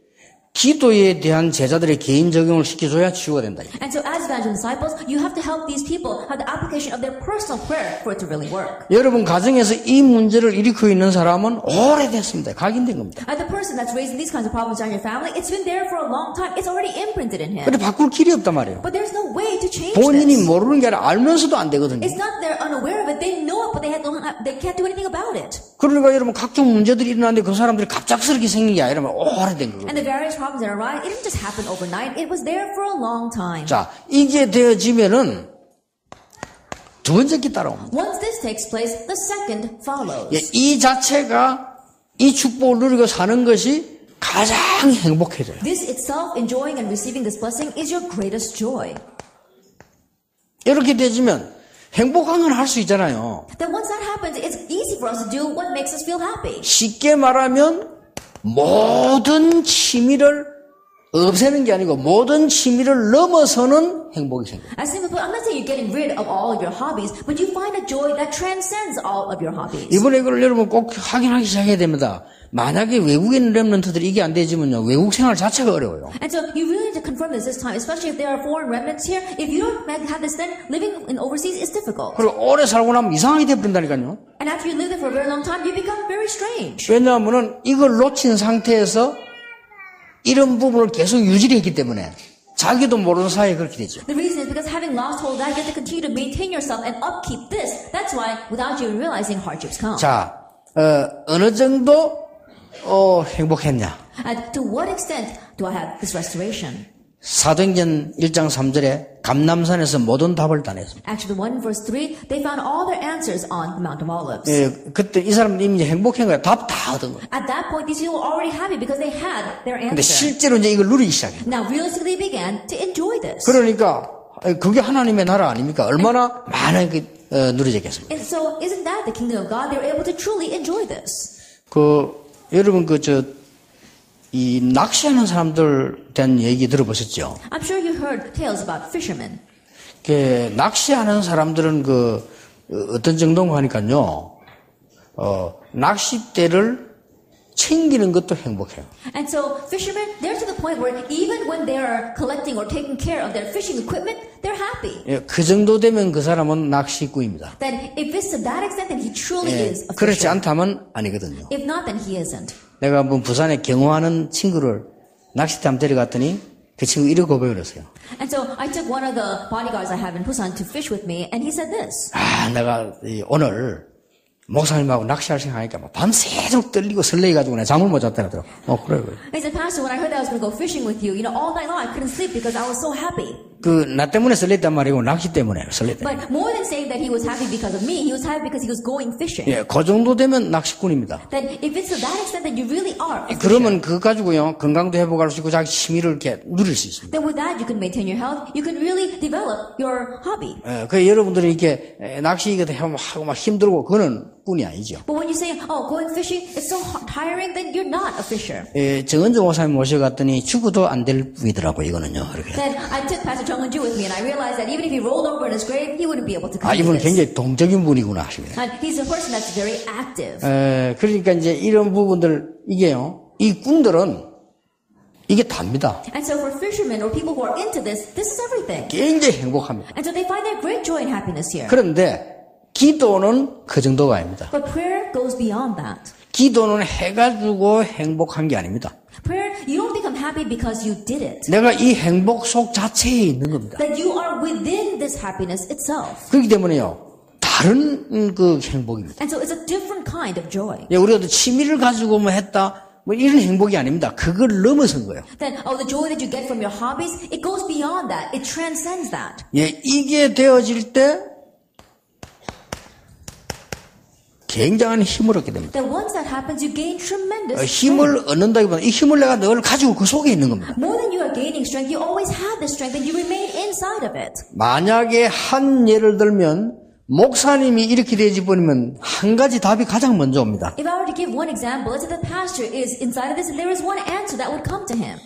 기도에 대한 제자들의 개인 적용을 시켜줘야 치유가 된다. And so as evangelist disciples, you have to help these people have the application of their personal prayer for it to really work. 여러분 가정에서 이 문제를 일으키고 있는 사람은 오래됐습니다. 각인된 겁니다. And the person that's raising these kinds of problems in your family, it's been there for a long time. It's already imprinted in him. 근데 바꿀 길이 없단 말이에요. But there's no way to change 본인이 this. 모르는 게 아니라 알면서도 안 되거든요. It's not they're unaware of it. They know it, but they can't do anything about it. 그러니까 여러분 각종 문제들이 일어나는데 그 사람들이 갑작스럽게 생긴 게 아니라 오래된 거거든요. And the various problems that arise, it didn't just happen overnight. It was there for a long time. 자, 이게 되어지면은 두 번째 게 따라옵니다. Once this takes place, the second follows. 예, 이 자체가 이 축복을 누리고 사는 것이 가장 행복해져요. This itself, enjoying and receiving this blessing, is your greatest joy. 이렇게 되지면 행복한 건 할 수 있잖아요. Then once that happens, it's easy for us to do what makes us feel happy. 쉽게 말하면 모든 취미를 없애는 게 아니고 모든 취미를 넘어서는 행복이 생겨요. As simply put, I'm not saying you're getting rid of all of your hobbies, but you find a joy that transcends all of your hobbies. 이번에 이걸 여러분 꼭 확인하기 시작해야 됩니다. 만약에 외국에 있는 렘넌트들이 이게 안 되지만요, 외국 생활 자체가 어려워요. And so you really need to confirm this time, especially if there are foreign remnants here. If you don't have this, then living in overseas is difficult. 그리고 오래 살고 나면 이상하게 돼버린다니까요. And after you live there for a very long time, you become very strange. 왜냐하면 이걸 놓친 상태에서 이런 부분을 계속 유지를 했기 때문에 자기도 모르는 사이에 그렇게 되죠. The reason is because having lost hold of that, you have to continue to maintain yourself and upkeep this. That's why, without you realizing, hardships come. 자, 어느 정도 행복했냐? And to what extent do I have this restoration? 사도행전 1장 3절에 감람산에서 모든 답을 다 냈습니다. Actually, the 1 verse 3, they found all their answers on the Mount of Olives. 예, 그때 이 사람들이 이미 행복한 거야. 답 다 얻은 거야. At that point, these people were already happy because they had their 근데 answer. 실제로 이제 이걸 누리기 시작해요. Now, realistically, they began to enjoy this. 그러니까 그게 하나님의 나라 아닙니까? 얼마나 많은 누려졌겠습니까? And so, isn't that the kingdom of God? They were able to truly enjoy this. 여러분 이 낚시하는 사람들 대한 얘기 들어보셨죠? I'm sure you heard tales about fishermen. 낚시하는 사람들은 어떤 정도인가 하니까요, 낚싯대를 챙기는 것도 행복해요. And so fishermen, they're to the point where even when they're collecting or taking care of their fishing equipment, they're happy. 예, 그 정도 되면 그 사람은 낚시꾼입니다. Then if it's to that extent, then he truly 예, is a 그렇지 fisher. 않다면 아니거든요. If not, then he isn't. 내가 한번 부산에 경호하는 친구를 낚싯대 한번 데려갔더니 그 친구 이렇게 고백을 했어요. And so I took one of the bodyguards I have in Busan to fish with me, and he said this. 내가 오늘 목사님하고 낚시할 생각하니까 밤새도록 떨리고 설레가지고 내가 잠을 못 잤다더라고. 그래. He said, Pastor, when I heard that I was going to go fishing with you, all night long I couldn't sleep because I was so happy. 나 때문에 설렜단 말이고 낚시 때문에 설렜다. But more than saying that he was happy because of me, he was happy because he was going fishing. 예, 그 정도 되면 낚시꾼입니다. Then if it's to that extent, then you really are a fisher. 그러면 그거 가지고요, 건강도 회복할 수 있고 자기 취미를 이렇게 누릴 수 있습니다. Then with that, you can maintain your health. You can really develop your hobby. 예, 그 여러분들이 이렇게 낚시 하고 막 힘들고 그거는 뿐이 아니죠. But when you say, going fishing, it's so tiring, then you're not a fisher. 예, 정은주 목사님 모셔갔더니 죽어도 안 될 뿐이더라고, 이거는요. 이렇게. Then I took Pastor Chung Eun-ju with me, and I realized that even if he rolled over in his grave, he wouldn't be able to complete 이분은 this. 굉장히 동적인 분이구나 하십니다. And he's a person that's very active. 그러니까 이제 이런 부분들, 이게요, 이 꾼들은 이게 답니다. And so for fishermen or people who are into this is everything. 굉장히 행복합니다. And so they find their great joy and happiness here. 그런데 기도는 그 정도가 아닙니다. But prayer goes beyond that. 기도는 해가지고 행복한 게 아닙니다. Prayer, you don't become happy because you did it. 내가 이 행복 속 자체에 있는 겁니다. That you are within this happiness itself. 그렇기 때문에요, 다른 그 행복입니다. And so it's a different kind of joy. 예, 우리가 취미를 가지고 했다, 이런 행복이 아닙니다. 그걸 넘어선 거예요. Then, the joy that you get from your hobbies, it goes beyond that. It transcends that. 예, 이게 되어질 때 굉장한 힘을 얻게 됩니다. Then once that happens, you gain tremendous 힘을 strength. 얻는다기보다 이 힘을 내가 늘 가지고 그 속에 있는 겁니다. More than you are gaining strength, you always have this strength and you remain inside of it. 만약에 한 예를 들면 목사님이 이렇게 되지 버리면 한 가지 답이 가장 먼저 옵니다. If I were to give one example, let's say the pastor is inside of this and there is one answer that would come to him.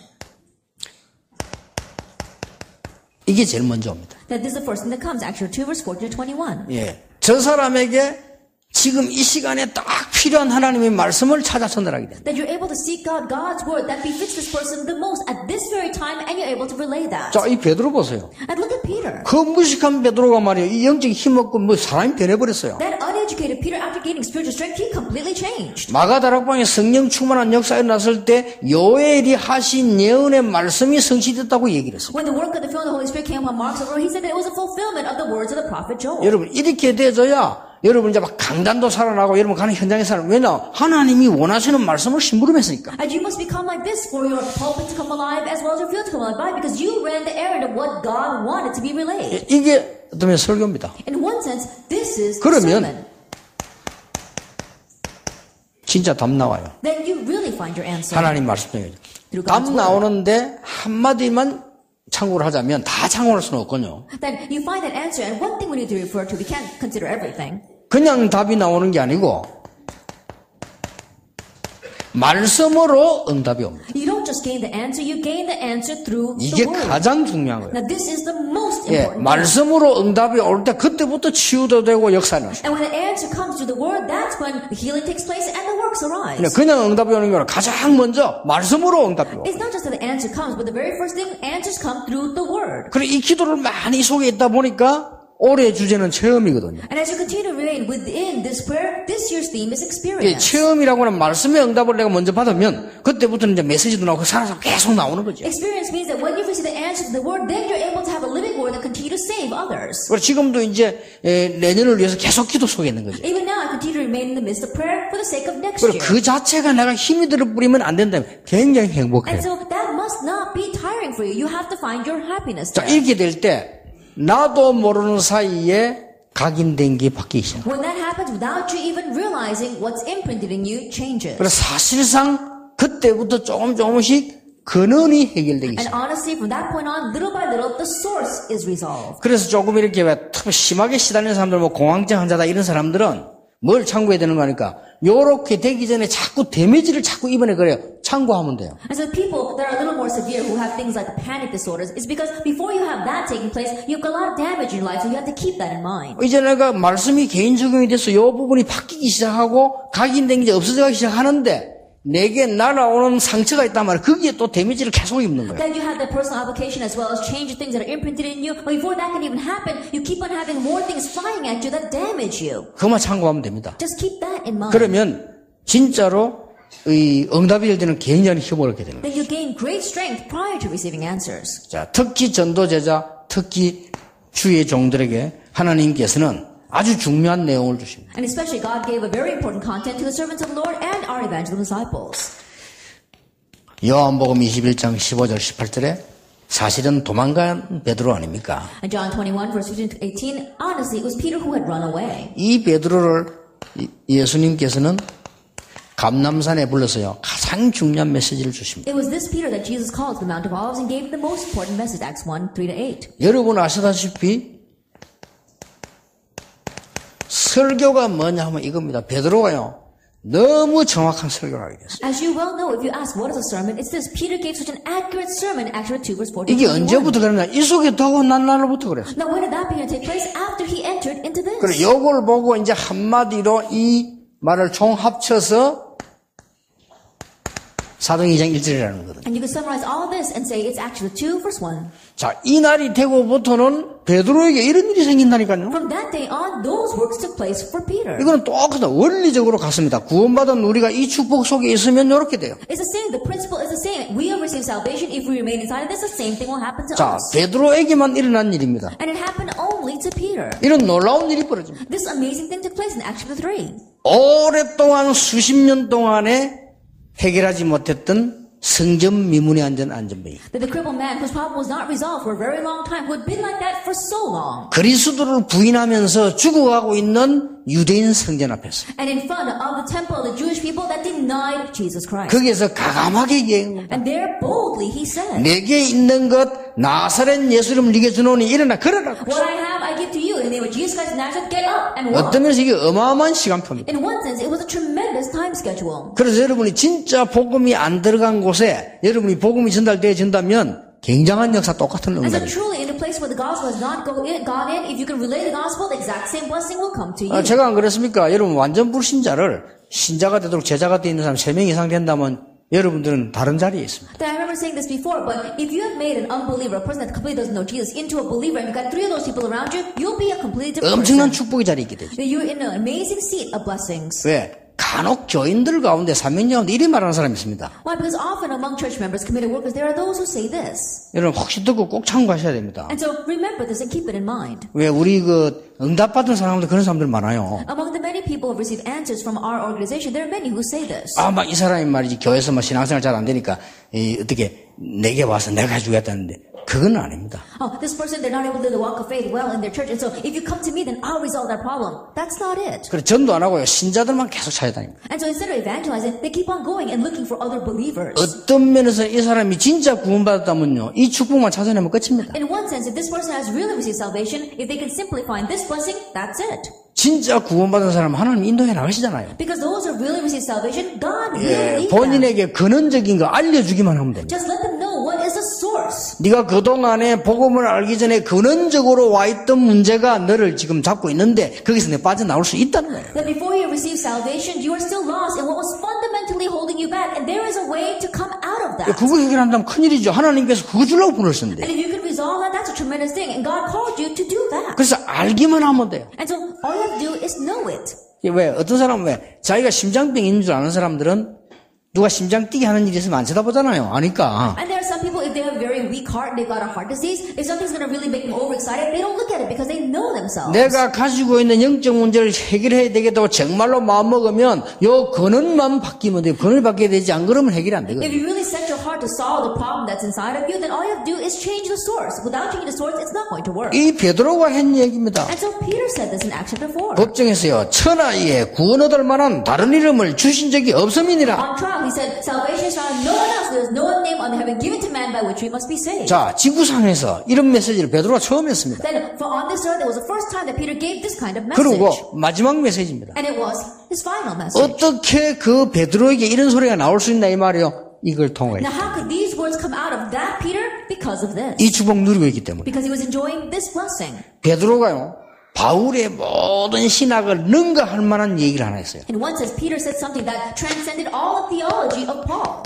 이게 제일 먼저 옵니다. That this is the first thing that comes, Acts 2 verse 14 to 21. 예, 저 사람에게 지금 이 시간에 딱 필요한 하나님의 말씀을 찾아 전달하게 됩니다. That you're able to seek out God's word that befits this person the most at this very time, and you're able to relay that. 자, 이 베드로 보세요. And look at Peter. 그 무식한 베드로가 말이에요, 이 영적인 힘없고 사람이 변해버렸어요. That uneducated Peter, after gaining spiritual strength, he completely changed. 마가다락방에 성령 충만한 역사가 일어났을 때 요엘이 하신 예언의 말씀이 성취됐다고 얘기를 했어요. When the work of the filling of the Holy Spirit came upon Mark's over, he said that it was a fulfillment of the words of the prophet Joel. 여러분, 이렇게 돼서야 여러분 이제 막 강단도 살아나고 여러분 가는 현장에 살아. 왜냐? 하나님이 원하시는 말씀을 심부름했으니까. And you must become like this for your pulpit to come alive as well as your field to come alive. Why? Because you ran the errand of what God wanted to be relayed. 이게 어떤 설교입니다. In one sense, this is 그러면 sermon. 진짜 답 나와요. Then you really find your answer. 하나님 말씀 중에. Through 답 God's word. 나오는데 한마디만 참고를 하자면 다 참고할 수는 없거든요. Then you find that answer, and one thing we need to refer to, we can't consider everything. 그냥 답이 나오는 게 아니고 말씀으로 응답이 옵니다. You don't just gain the answer, you gain the answer through 이게 the word. 가장 중요한 거예요. Now this is the most 예, important. 말씀으로 응답이 올 때 그때부터 치유도 되고 역사는. And when the answer comes through the word, that's when the healing takes place and the works arise. 그냥 응답이 오는 게 아니라 가장 먼저 말씀으로 응답이 와. It's not just that the answer comes, but the very first thing, answers come through the word. 그래 이 기도를 많이 속에 있다 보니까 올해 주제는 체험이거든요. And as you continue to remain within this prayer, this year's theme is 이 experience. 체험이라고 하는 말씀의 응답을 내가 먼저 받으면 그때부터는 이제 메시지도 나오고 살아서 계속 나오는 거죠. Experience means that when you receive the answer to the word, then you're able to have a living word and continue to save others. 그리고 지금도 이제 내년을 위해서 계속 기도 속에 있는 거죠. Even now, I continue to remain in the midst of prayer for the sake of next 그리고 year. 그 자체가 내가 힘이 들어 뿌리면 안 된다면 굉장히 And 행복해요. so that must not be tiring for you. You have to find your happiness 자, there. 이렇게 될 때 나도 모르는 사이에 각인된 게 바뀌기 시작. When that happens without you even realizing what's imprinted in you changes. 그래서 사실상 그때부터 조금씩 근원이 해결되기 And 시작. honestly, from that point on, little by little, the source is resolved. 그래서 조금 이렇게 왜 심하게 시달리는 사람들, 뭐 공황증 환자다 이런 사람들은 뭘 참고해야 되는 거니까 요렇게 되기 전에 자꾸 데미지를 자꾸 입원해 그래요. 참고하면 돼요. And so people that are a little more severe who have things like panic disorders, it's because before you have that taking place, you've got a lot of damage in your life, so you have to keep that in mind. 이제 내가 말씀이 개인 적용이 돼서 요 부분이 바뀌기 시작하고 각인된 게 없어지기 시작하는데 내게 날아오는 상처가 있단 말이에요. 거기에 또 데미지를 계속 입는 거예요. Then you have the personal application as well as change things that are imprinted in you. But before that can even happen, you keep on having more things flying at you that damage you. 그것만 참고하면 됩니다. Just keep that in mind. 그러면 진짜로 이 응답이 될 때는 굉장히 힘을 얻게 되는 거예요. Then you gain great strength prior to receiving answers. 자, 특히 전도제자, 특히 주의 종들에게 하나님께서는 아주 중요한 내용을 주십니다. And especially God gave a very important content to the servants of the Lord and our evangelical disciples. 요한복음 21장 15절 18절에 사실은 도망간 베드로 아닙니까? And John 21 verse 15 to 18, honestly, it was Peter who had run away. 이 베드로를 예수님께서는 감람산에 불러서요 가장 중요한 메시지를 주십니다. It was this Peter that Jesus called to the Mount of Olives and gave the most important message, Acts 1, 3 to 8. 여러분 아시다시피 설교가 뭐냐 하면 이겁니다. 베드로가요 너무 정확한 설교를 하게 됐어요. As you well know, if you ask what is a sermon, it's this. Peter gave such an accurate sermon, Acts 2 verse 14 이게 to 21. 언제부터 그랬나? 이 속에 더고 난 날로부터 그랬어요. Now when did that begin to take place? After he entered into this. 그래 요걸 보고 이제 한마디로 이 말을 총 합쳐서 사도행 2장 1절이라는 거거든요. And you can summarize all of this and say it's Acts 2 verse 1. 자, 이 날이 되고부터는 베드로에게 이런 일이 생긴다니까요. From that day on, those works took place for Peter. 이거는 똑같아. 원리적으로 같습니다. 구원받은 우리가 이 축복 속에 있으면 이렇게 돼요. It's the same. The principle is the same. We have received salvation. If we remain inside of this, the same thing will happen to 자, us. 베드로에게만 일어난 일입니다. And it happened only to Peter. 이런 놀라운 일이 벌어집니다. This amazing thing took place in Acts 3. 오랫동안 수십 년 동안에 해결하지 못했던 성전 미문에 앉은 안전뱅이. That the crippled man whose problem was not resolved for a very long time, who had been like that for so long. 그리스도를 부인하면서 죽어가고 있는 유대인 성전 앞에서 And in front of the temple, the Jewish people that denied Jesus Christ. 거기에서 가감하게 얘기합니다. And there boldly he said, 내게 있는 것 나사렛 예수를 네게 주노니 일어나 걸어라. what I have I give to you. In the name of Jesus Christ of Nazareth, get up and walk. 어떤 면에서 이게 어마어마한 시간표입니다. In one sense, it was a tremendous time schedule. 그래서 여러분이 진짜 복음이 안 들어간 곳에 여러분이 복음이 전달되어진다면 굉장한 역사 똑같은 And so 응답이에요. truly, in a place where the gospel has not gone in, if you can relay the gospel, the exact same blessing will come to you. 제가 안 그랬습니까? 여러분 완전 불신자를 신자가 되도록 제자가 되어 있는 사람 3명 이상 된다면 여러분들은 다른 자리에 있습니다. I remember saying this before, but if you have made an unbeliever, a person that completely doesn't know Jesus, into a believer, and you've got 3 of those people around you, you'll be a completely different 엄청난 person. 축복의 자리에 있게 되죠. You're in an amazing seat of blessings. 왜? 간혹 교인들 가운데 사명자 가운데 이렇게 말하는 사람이 있습니다. Why? Because often among church members, committed workers, there are those who say this. 여러분 혹시 듣고 꼭 참고하셔야 됩니다. And so remember this and keep it in mind. 왜 우리 응답받은 사람들 그런 사람들 많아요. Among the many people who have received answers from our organization, there are many who say this. 막 이 사람이 말이지 교회에서 신앙생활 잘 안 되니까 어떻게 내게 와서 내가 해주겠다는데 그건 아닙니다. Oh, this person, they're not able to do the walk of faith well in their church, and so if you come to me, then I'll resolve that problem. That's not it. 그래 전도 안 하고요. 신자들만 계속 찾아다닙니다. And so instead of evangelizing, they keep on going and looking for other believers. 어떤 면에서 이 사람이 진짜 구원받았다면요. 이 축복만 찾아내면 끝입니다. In one sense, if this person has really received salvation, if they can simply find this blessing, that's it. 진짜 구원받은 사람은 하나님 인도해 나가시잖아요. Because those who really receive salvation, God will lead them. 본인에게 근원적인 거 알려주기만 하면 됩니다. Just let them know what is the source. 네가 그동안에 복음을 알기 전에 근원적으로 와 있던 문제가 너를 지금 잡고 있는데 거기서 내 빠져나올 수 있다는 거예요. That before you receive salvation, you are still lost in what was fundamentally holding you back, and there is a way to come out of that. 그거 해결한다면 큰일이죠. 하나님께서 그거 주려고 부르셨는데. And if you can resolve that, that's a tremendous thing, and God called you to do that. 그래서 알기만 하면 돼요. And so all you have to do is know it. 왜 어떤 사람은 왜 자기가 심장병 있는 줄 아는 사람들은 누가 심장 뛰게 하는 일이 있으면 안 쳐다보잖아요. 아니까. And there are some people, if they have a very weak heart, they've got a heart disease, if something's going to really make them overexcited, they don't look at it because they know themselves. 내가 가지고 있는 영적 문제를 해결해야 되겠다고 정말로 마음먹으면 요 근원만 바뀌면 돼요. 근원이 바뀌어야 되지 안 그러면 해결이 안 If 되거든요. you really set your heart to solve the problem that's inside of you, then all you have to do is change the source. Without changing the source, it's not going to work. 이 베드로가 한 얘기입니다. And so Peter said this in Acts chapter 4. 법정에서요. 천하에 구원 얻을 만한 다른 이름을 주신 적이 없음이니라. On trial, he said, salvation is found in no one else. There is no one name under heaven given to man by which we must be saved. 자, 지구상에서 이런 메시지를 베드로가 처음 했습니다. Then for on this earth, it was the first time that Peter gave this kind of message. 그리고 마지막 메시지입니다. And it was his final message. 어떻게 그 베드로에게 이런 소리가 나올 수 있나 이 말이요. 이걸 통해 Now how could these words come out of that Peter? Because of this. 이 축복 누리고 있기 때문에. Because he was enjoying this blessing. 베드로가요. 바울의 모든 신학을 능가할 만한 얘기를 하나 했어요. In one sense, Peter said something that transcended all of theology of Paul.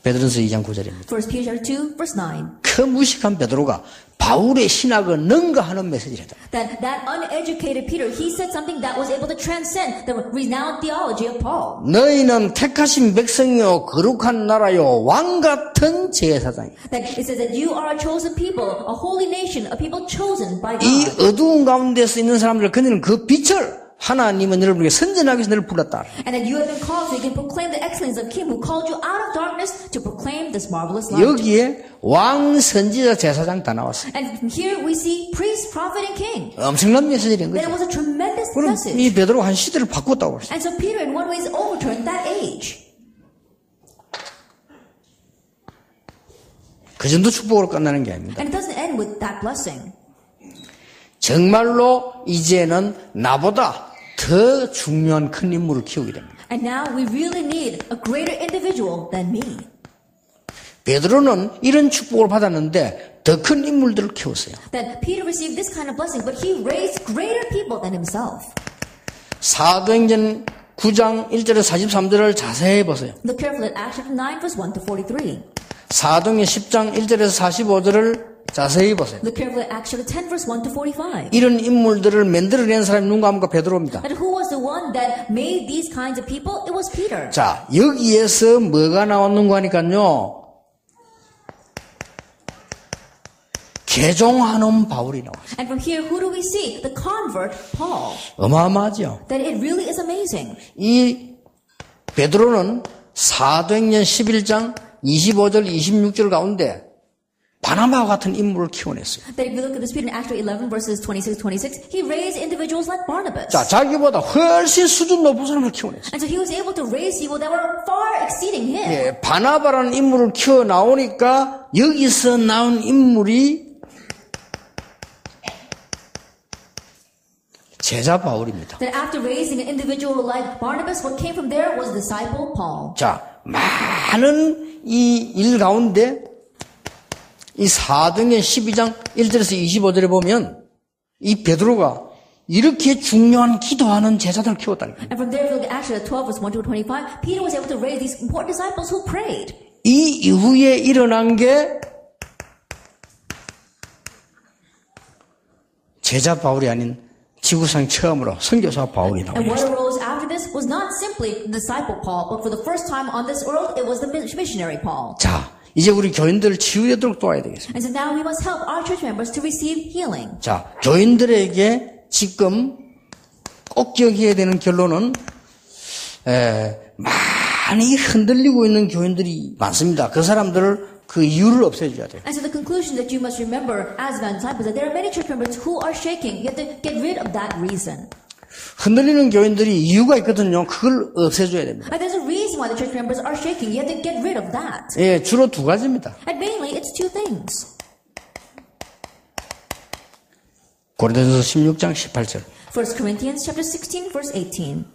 베드로서 2장 9절입니다. 1 Peter 2, verse 9. 그 무식한 베드로가 바울의 신학을 능가하는 메시지를 했다. That uneducated Peter, he said something that was able to transcend the renowned theology of Paul. 너희는 택하신 백성이요 거룩한 나라요 왕 같은 제사장이다. That it says that you are a chosen people, a holy nation, a people chosen by 이 God. 어두운 가운데서 있는 사람들 그들은 그 빛을 하나님은 여러분에게 선전하기 위해서 너를 불렀다. And that you have been called so you can proclaim the excellence of Him who called you out of darkness to proclaim this marvelous light. 여기에 왕, 선지자, 제사장 다 나왔어요. And here we see priest, prophet, and king. 엄청난 메시지인 That 거죠. it was a tremendous 그럼 message. 이 베드로가 한 시대를 바꿨다고 그랬어요. And so Peter in one way has overturned that age. 그 정도 축복으로 끝나는 게 아닙니다. And it doesn't end with that blessing. 정말로 이제는 나보다 더 중요한 큰 인물을 키우게 됩니다. And now we really need a greater individual than me. 베드로는 이런 축복을 받았는데 더 큰 인물들을 키웠어요. That Peter received this kind of blessing, but he raised greater people than himself. 사도행전 9장 1절에서 43절을 자세히 보세요. Look carefully at Acts chapter 9, verse 1 to 43. 사도행전 10장 1절에서 45절을 자세히 보세요. Look carefully at Acts chapter 10, verse 1 to 45. 이런 인물들을 만들어낸 사람이 누군가 하면 베드로입니다. And who was the one that made these kinds of people? It was Peter. 자, 여기에서 뭐가 나왔는가 하니까요. 개종하는 바울이 나왔어요. And from here, who do we see? The convert, Paul. 어마어마하죠. That it really is amazing. 이 베드로는 사도행전 11장 25절 26절 가운데 바나바와 같은 인물을 키워냈어요. That if you look at this Peter in Acts 11 verses 26, he raised individuals like Barnabas. 자, 자기보다 훨씬 수준 높은 사람을 키워냈어요. And so he was able to raise people that were far exceeding him. 예, 바나바라는 인물을 키워 나오니까 여기서 나온 인물이 제자 바울입니다. That after raising an individual like Barnabas, what came from there was disciple Paul. 자, 많은 이 일 가운데 이 사도행전 12장 1절에서 25절에 보면 이 베드로가 이렇게 중요한 기도하는 제자들을 키웠다는 거예요. And from there, if you look at Acts 12 verse 1 to 25, Peter was able to raise these important disciples who prayed. 이 이후에 일어난 게 제자 바울이 아닌 지구상 처음으로 선교사 바울이 And what 나옵니다. arose after this was not simply the disciple Paul, but for the first time on this earth, it was the missionary Paul. 자, 이제 우리 교인들을 치유되도록 도와야 되겠습니다. And so now we must help our church members to receive healing. 자, 교인들에게 지금 꼭 기억해야 되는 결론은 많이 흔들리고 있는 교인들이 많습니다. 그 사람들을 그 이유를 없애줘야 돼요. And so the conclusion that you must remember as Van disciples that there are many church members who are shaking. You have to get rid of that reason. 흔들리는 교인들이 이유가 있거든요. 그걸 없애줘야 됩니다. And there's a reason why the church members are shaking. You have to get rid of that. 예, 주로 두 가지입니다. And mainly, it's two things. 고린도전서 16장 18절. 1 Corinthians chapter 16, verse 18.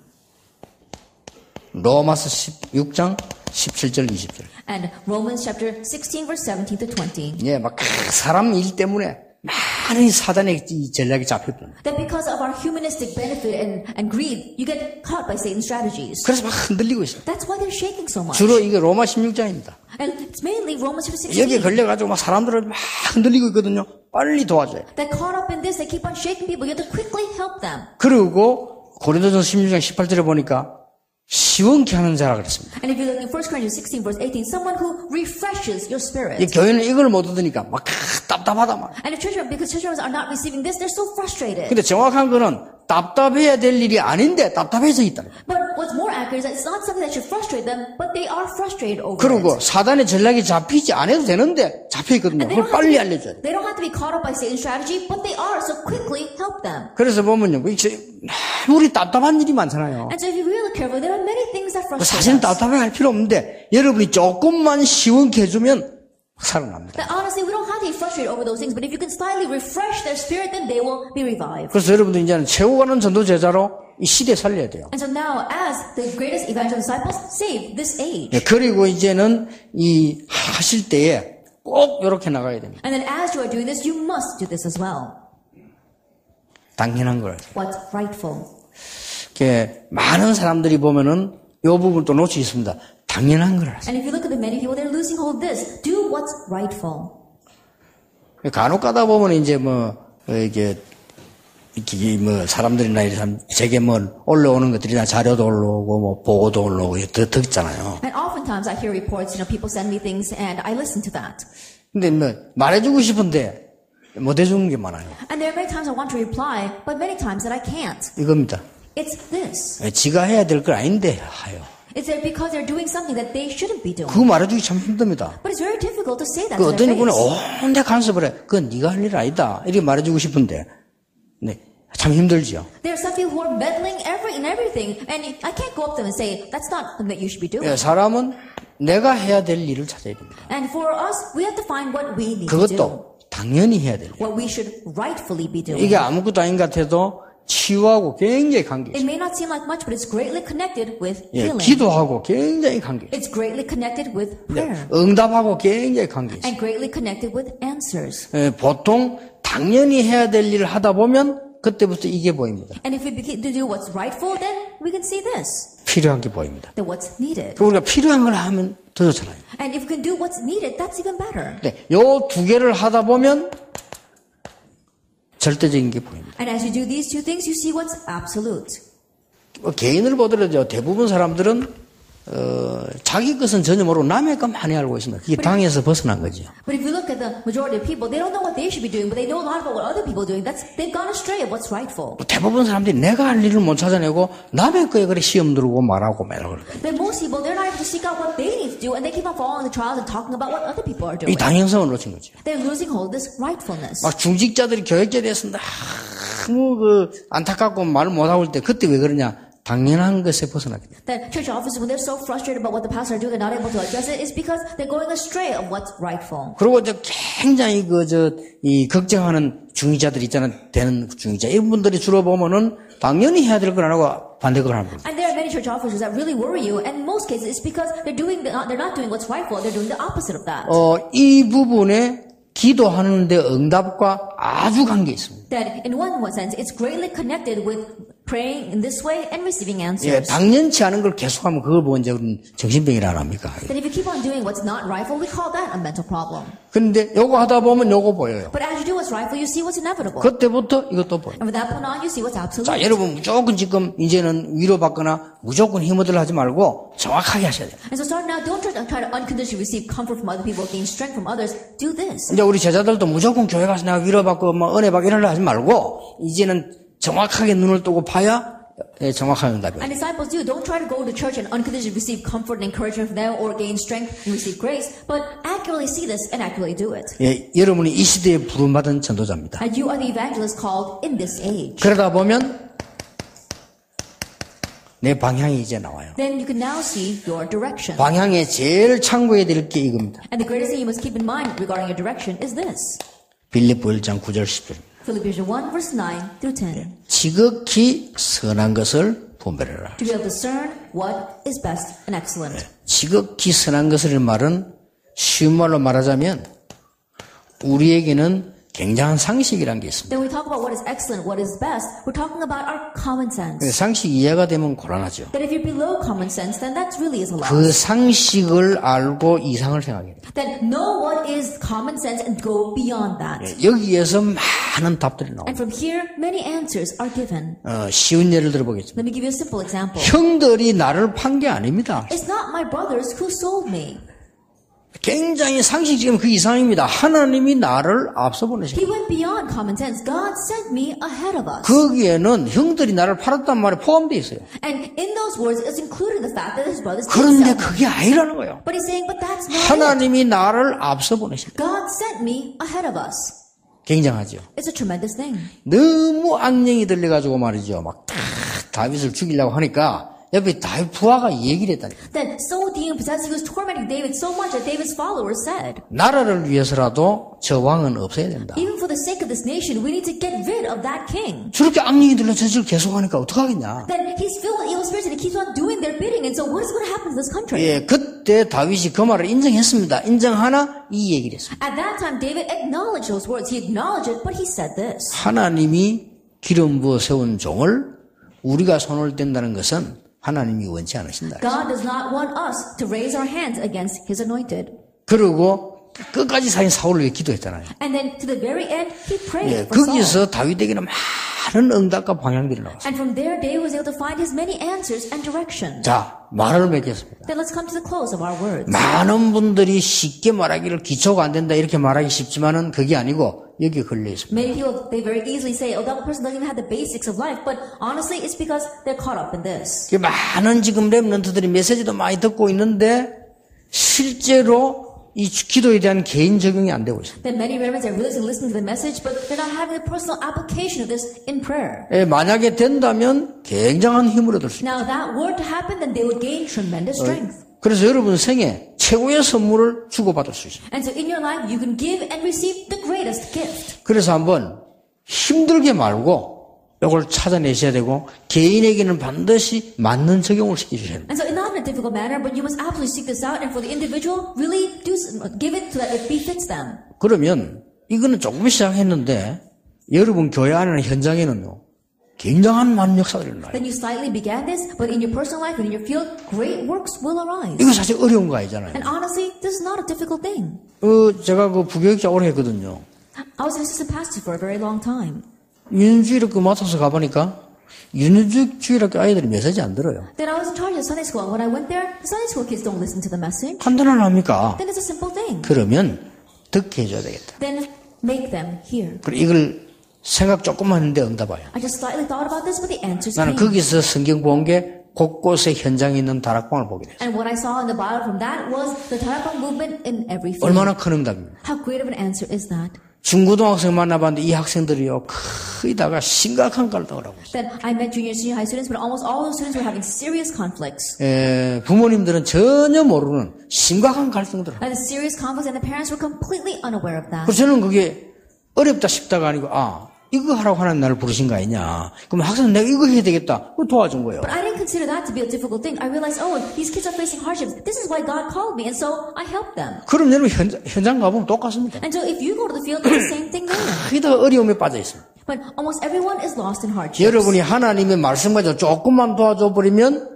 로마서 16장 17절 20절. And Romans chapter 16, verse 17 to 20. 예, 막 사람 일 때문에 많은 사단의 이 전략이 잡혔거든요. That because of our humanistic benefit and greed, you get caught by Satan's strategies. 그래서 막 흔들리고 있어요. That's why they're shaking so much. 주로 이게 로마 16장입니다. And it's mainly Romans chapter 16. 여기에 걸려가지고 막 사람들을 막 흔들리고 있거든요. 빨리 도와줘요. They're caught up in this. They keep on shaking people. You have to quickly help them. 그리고 고린도전서 16장 18절에 보니까 시원케 하는 자라 그랬습니다. And if you look in 1 Corinthians 16, verse 18, someone who refreshes your spirit. 이 교회는 이걸 못 얻으니까 막 답답하다 말. And if because church members are not receiving this, they're so frustrated. 근데 정확한 거는 답답해야 될 일이 아닌데 답답해져 있다. But what's more accurate is that it's not something that should frustrate them, but they are frustrated over 그리고 it. 사단의 전략이 잡히지 않아도 되는데 잡혀 있거든요. 그걸 빨리 알려줘야 돼. They don't have to be caught up by Satan's strategy, but they are, so quickly help them. 그래서 보면요, 우리 답답한 일이 많잖아요. And so if you really look carefully, there are many things that frustrate 사실은 us. 답답해할 필요 없는데 여러분이 조금만 시원케 해주면 살아납니다. That honestly, we don't have to be frustrated over those things, but if you can slightly refresh their spirit, then they will be revived. 그래서 여러분들 이제는 채워가는 전도 제자로 이 시대 살려야 돼요. And so now, as the greatest evangelical disciples, save this age. 네, 그리고 이제는 이 하실 때에 꼭 이렇게 나가야 됩니다. And then as you are doing this, you must do this as well. 당연한 걸. What's rightful. 이렇게 많은 사람들이 보면은 이 부분 또 놓치 있습니다. 당연한 걸 하세요. And if you look at the many people, they're losing hold of this. Do what's rightful. 간혹 가다 보면 이제 이게 사람들이나 이런 제게 올라오는 것들이 다 자료도 올라오고 보고도 올라오고 듣잖아요. And oftentimes I hear reports, people send me things and I listen to that. 근데 말해주고 싶은데 못 해주는 게 많아요. And there are many times I want to reply, but many times that I can't. 이겁니다. It's this. 지가 해야 될 걸 아닌데 하요. It's that because they're doing something that they shouldn't be doing. 그거 말해주기 참 힘듭니다. But it's very difficult to say that 그 to 어떤 their 분은 face. 온데 간섭을 해. 그건 네가 할 일 아니다. 이렇게 말해주고 싶은데, 네, 참 힘들지요. There are some people who are meddling in everything, and I can't go up to them and say that's not something that you should be doing. 예, 사람은 내가 해야 될 일을 찾아야 됩니다. And for us, we have to find what we need to do, 그것도 당연히 해야 될 일. what we should rightfully be doing. 이게 아무것도 아닌 것 같아도 치유하고 굉장히 관계 It 있어요. may not seem like much, but it's greatly connected with 예, healing. 기도하고 굉장히 관계 있어요. It's greatly connected with prayer. 응답하고 굉장히 관계 있어요. And greatly connected with answers. 예, 보통 당연히 해야 될 일을 하다 보면 그때부터 이게 보입니다. And if we begin to do what's rightful, then we can see this. 필요한 게 보입니다. Then what's needed. 우리가 필요한 걸 하면 더 좋잖아요. And if we can do what's needed, that's even better. 네, 요 두 개를 하다 보면 절대적인 게 보입니다. And as you do these two things, you see what's absolute. 개인을 보더라도 대부분 사람들은 자기 것은 전혀 모르고 남의 것 많이 알고 있습니다. 그게 당에서 벗어난 거죠. But if you look at the majority of people, they don't know what they should be doing, but they know a lot about what other people are doing. They've gone astray of what's rightful. 대부분 사람들이 내가 할 일을 못 찾아내고 남의 거에 그래 시험 들고 말하고 말하고 그래요. Then most people, they're not able to seek out what they need to do, and they keep on following the trials and talking about what other people are 이 doing. 당연성을 놓친 거죠. They're losing hold of this rightfulness. 막 중직자들이 교육자에 대해서 너무 안타깝고 말을 못하고 할 때 그때 왜 그러냐? 당연한 것에 벗어나게 돼요. That church officers, when they're so frustrated about what the pastors are doing, they're not able to address it, it's because they're going astray of what's rightful. 그리고 굉장히 이 걱정하는 중위자들 있잖아요. 되는 중위자. 이런 분들이 주로 보면은 당연히 해야 될 걸 안 하고 반대 걸 하는 거예요. And there are many church officers that really worry you, and in most cases it's because they're not doing what's rightful, they're doing the opposite of that. 이 부분에 기도하는데 응답과 아주 관계 있습니다. That in one sense, it's greatly connected with praying in this way and receiving 예, answers. 당연치 않은 걸 계속하면 그걸 보면 이제 우리는 정신병이라 합니까? That if you keep on doing what's not rightful, we call that a mental problem. 근데 요거 하다 보면 요거 보여요. But as you do what's rightful, you see what's inevitable. 그때부터 이것도 보여요. And from that point on, you see what's absolute. 자, 여러분 무조건 지금 이제는 위로받거나 무조건 힘을 들어 하지 말고 정확하게 하셔야 돼요. And so start now, don't try to unconditionally receive comfort from other people, gain strength from others. Do this. 이제 우리 제자들도 무조건 교회 가서 내가 위로받고 은혜 받고 이러려 하지 말고 이제는 정확하게 눈을 뜨고 봐야 예, 정확한 응답이에요. And disciples do. Don't try to go to church and unconditionally receive comfort and encouragement from them or gain strength and receive grace, but accurately see this and accurately do it. 예, 여러분이 이 시대에 부름받은 전도자입니다. And you are the evangelist called in this age. 그러다 보면 내 방향이 이제 나와요. Then you can now see your direction. 방향에 제일 참고해야 될 게 이겁니다. And the greatest thing you must keep in mind regarding your direction is this. 빌립보 1장 9절 10절. Philippians 1 verse 9 through 10. 지극히 선한 것을 분별해라. To be able to discern what is best and excellent. 지극히 선한 것을 말은 쉬운 말로 말하자면 우리에게는 굉장한 상식이란 게 있습니다. Then we talk about what is excellent, what is best. We're talking about our common sense. 상식 이해가 되면 곤란하죠. That if you're below common sense, then that really is a loss. 그 상식을 알고 이상을 생각해야 돼요. Then know what is common sense and go beyond that. 여기에서 많은 답들이 나옵니다. And from here, many answers are given. 쉬운 예를 들어보겠습니다. Let me give you a simple example. 형들이 나를 판 게 아닙니다. It's not my brothers who sold me. 굉장히 상식적이면 그 이상입니다. 하나님이 나를 앞서 보내셨어요. He went beyond common sense. God sent me ahead of us. 거기에는 형들이 나를 팔았단 말에 포함되어 있어요. And in those words, it's included the fact that his brothers did 그런데 sell him. 그게 아니라는 거예요. But he's saying, but that's not it. 하나님이 나를 앞서 보내셨어요. God sent me ahead of us. 굉장하죠. It's a tremendous thing. 너무 악령이 들려가지고 말이죠. 막 다윗을 죽이려고 하니까 옆에 다윗 부하가 얘기를 했다니까. Then so demon-possessed, he was tormenting David so much that David's followers said, 나라를 위해서라도 저 왕은 없애야 된다. even for the sake of this nation, we need to get rid of that king. 저렇게 악령이 들려 저걸 계속하니까 어떡하겠냐. Then he's filled with evil spirits and he keeps on doing their bidding. And so what is going to happen to this country? 예, 그때 다윗이 그 말을 인정했습니다. 인정하나 이 얘기를 했습니다. At that time, David acknowledged those words. He acknowledged it, but he said this. 하나님이 기름 부어 세운 종을 우리가 손을 댄다는 것은 하나님이 원치 않으신다. God does not want us to raise our hands against his anointed. 그리고 끝까지 사인 사울을 위해 기도했잖아요. And then to the very end, he prayed 예, for Saul. 거기서 다윗에게는 많은 응답과 방향들이 나왔어요. And from there, David was able to find his many answers and directions. 자, 말을 맺겠습니다. Then let's come to the close of our words. 많은 분들이 쉽게 말하기를 기초가 안 된다 이렇게 말하기 쉽지만은 그게 아니고 여기에 걸려 있습니다. Many people, they very easily say, oh, that person doesn't even have the basics of life. But honestly, it's because they're caught up in this. 많은 지금 랩런트들이 메시지도 많이 듣고 있는데 실제로 이 기도에 대한 개인 적용이 안 되고 있습니다. Then many remnants are really listening to the message, but they're not having the personal application of this in prayer. 예, 만약에 된다면 굉장한 힘을 얻을 수 있습니다. Now, if that were to happen, then they would gain tremendous strength. 그래서 여러분 생에 최고의 선물을 주고받을 수 있습니다. And so in your life, you can give and receive the greatest gift. 그래서 한번 힘들게 말고 이걸 찾아내셔야 되고 개인에게는 반드시 맞는 적용을 시키셔야 됩니다. And so not in a difficult manner, but you must absolutely seek this out. And for the individual, really give it so that it befits them. 그러면 이거는 조금 시작했는데 여러분 교회 안에는 현장에는요. 굉장한 많은 역사들이 일어나요. Then you slightly began this, but in your personal life and in your field, great works will arise. 이거 사실 어려운 거 아니잖아요. And honestly, this is not a difficult thing. 제가 그 부교육자 오래 했거든요. I was an assistant pastor for a very long time. 윤주일학교 맡아서 가보니까 윤주일학교 아이들이 메시지 안 들어요. Then I was in charge of Sunday school. And when I went there, the Sunday school kids don't listen to the message. 판단을 합니까? Then it's a simple thing. 그러면 듣게 해줘야 되겠다. Then make them hear. 그리고 이걸 생각 조금만 했는데 응답 와요. I just slightly thought about this, but the answers 나는 came. 거기서 성경 본 게 곳곳에 현장에 있는 다락방을 보게 됐어요. And what I saw in the Bible from that was the Tarapang movement in every field. 얼마나 큰 응답입니다. How great of an answer is that? 중고등학생 만나봤는데 이 학생들이요 거의 다가 심각한 갈등을 하고 있어요. Then I met junior, senior high students, but almost all those students were having serious conflicts. 부모님들은 전혀 모르는 심각한 갈등들을 하고 And the serious conflicts, and the parents were completely unaware of that. 그래서 저는 그게 어렵다 싶다가 아니고 이거 하라고 하나님 나를 부르신 거 아니냐. 그럼 학생은 내가 이거 해야 되겠다. 그거 도와준 거예요. But I didn't consider that to be a difficult thing. I realized, oh, these kids are facing hardships. This is why God called me, and so I helped them. 그럼 여러분 현장 가보면 똑같습니다. And so if you go to the field, it's the same thing there. 거의 다 어려움에 빠져 있습니다. But almost everyone is lost in hardships. 여러분이 하나님의 말씀 가지고 조금만 도와줘 버리면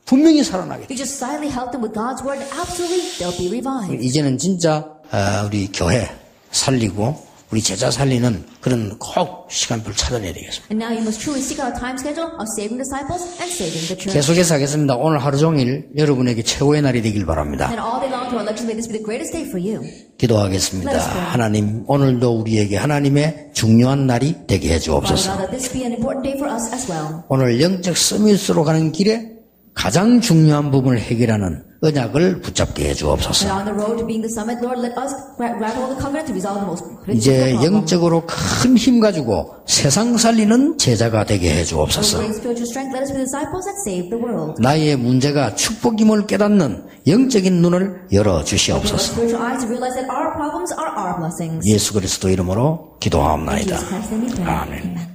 분명히 살아나겠죠. If you just silently help them with God's word, absolutely they'll be revived. 이제는 진짜 우리 교회 살리고 우리 제자 살리는 그런 꼭 시간표를 찾아내야 되겠습니다. And now you must truly seek out a time schedule of saving disciples and saving the church. 계속해서 하겠습니다. 오늘 하루 종일 여러분에게 최고의 날이 되길 바랍니다. And all day long to our lectures, may this be the greatest day for you. 기도하겠습니다. Let us pray. 하나님, 오늘도 우리에게 하나님의 중요한 날이 되게 Father 해주옵소서. God, let this be an important day for us as well. 오늘 영적 서밋으로 가는 길에 가장 중요한 부분을 해결하는 언약을 붙잡게 해주옵소서. And on the road to being the summit, Lord, let us grab hold of the covenant to resolve the most 이제 critical problem. 영적으로 큰 힘 가지고 세상 살리는 제자가 되게 With 해주옵소서. great spiritual strength, let us be disciples that save the world. 나의 문제가 축복임을 깨닫는 영적인 눈을 열어 Give us 주시옵소서. spiritual eyes to realize that our problems are our blessings. 예수 그리스도 이름으로 In 기도하옵나이다. Jesus Christ's name we pray. 아멘. Amen.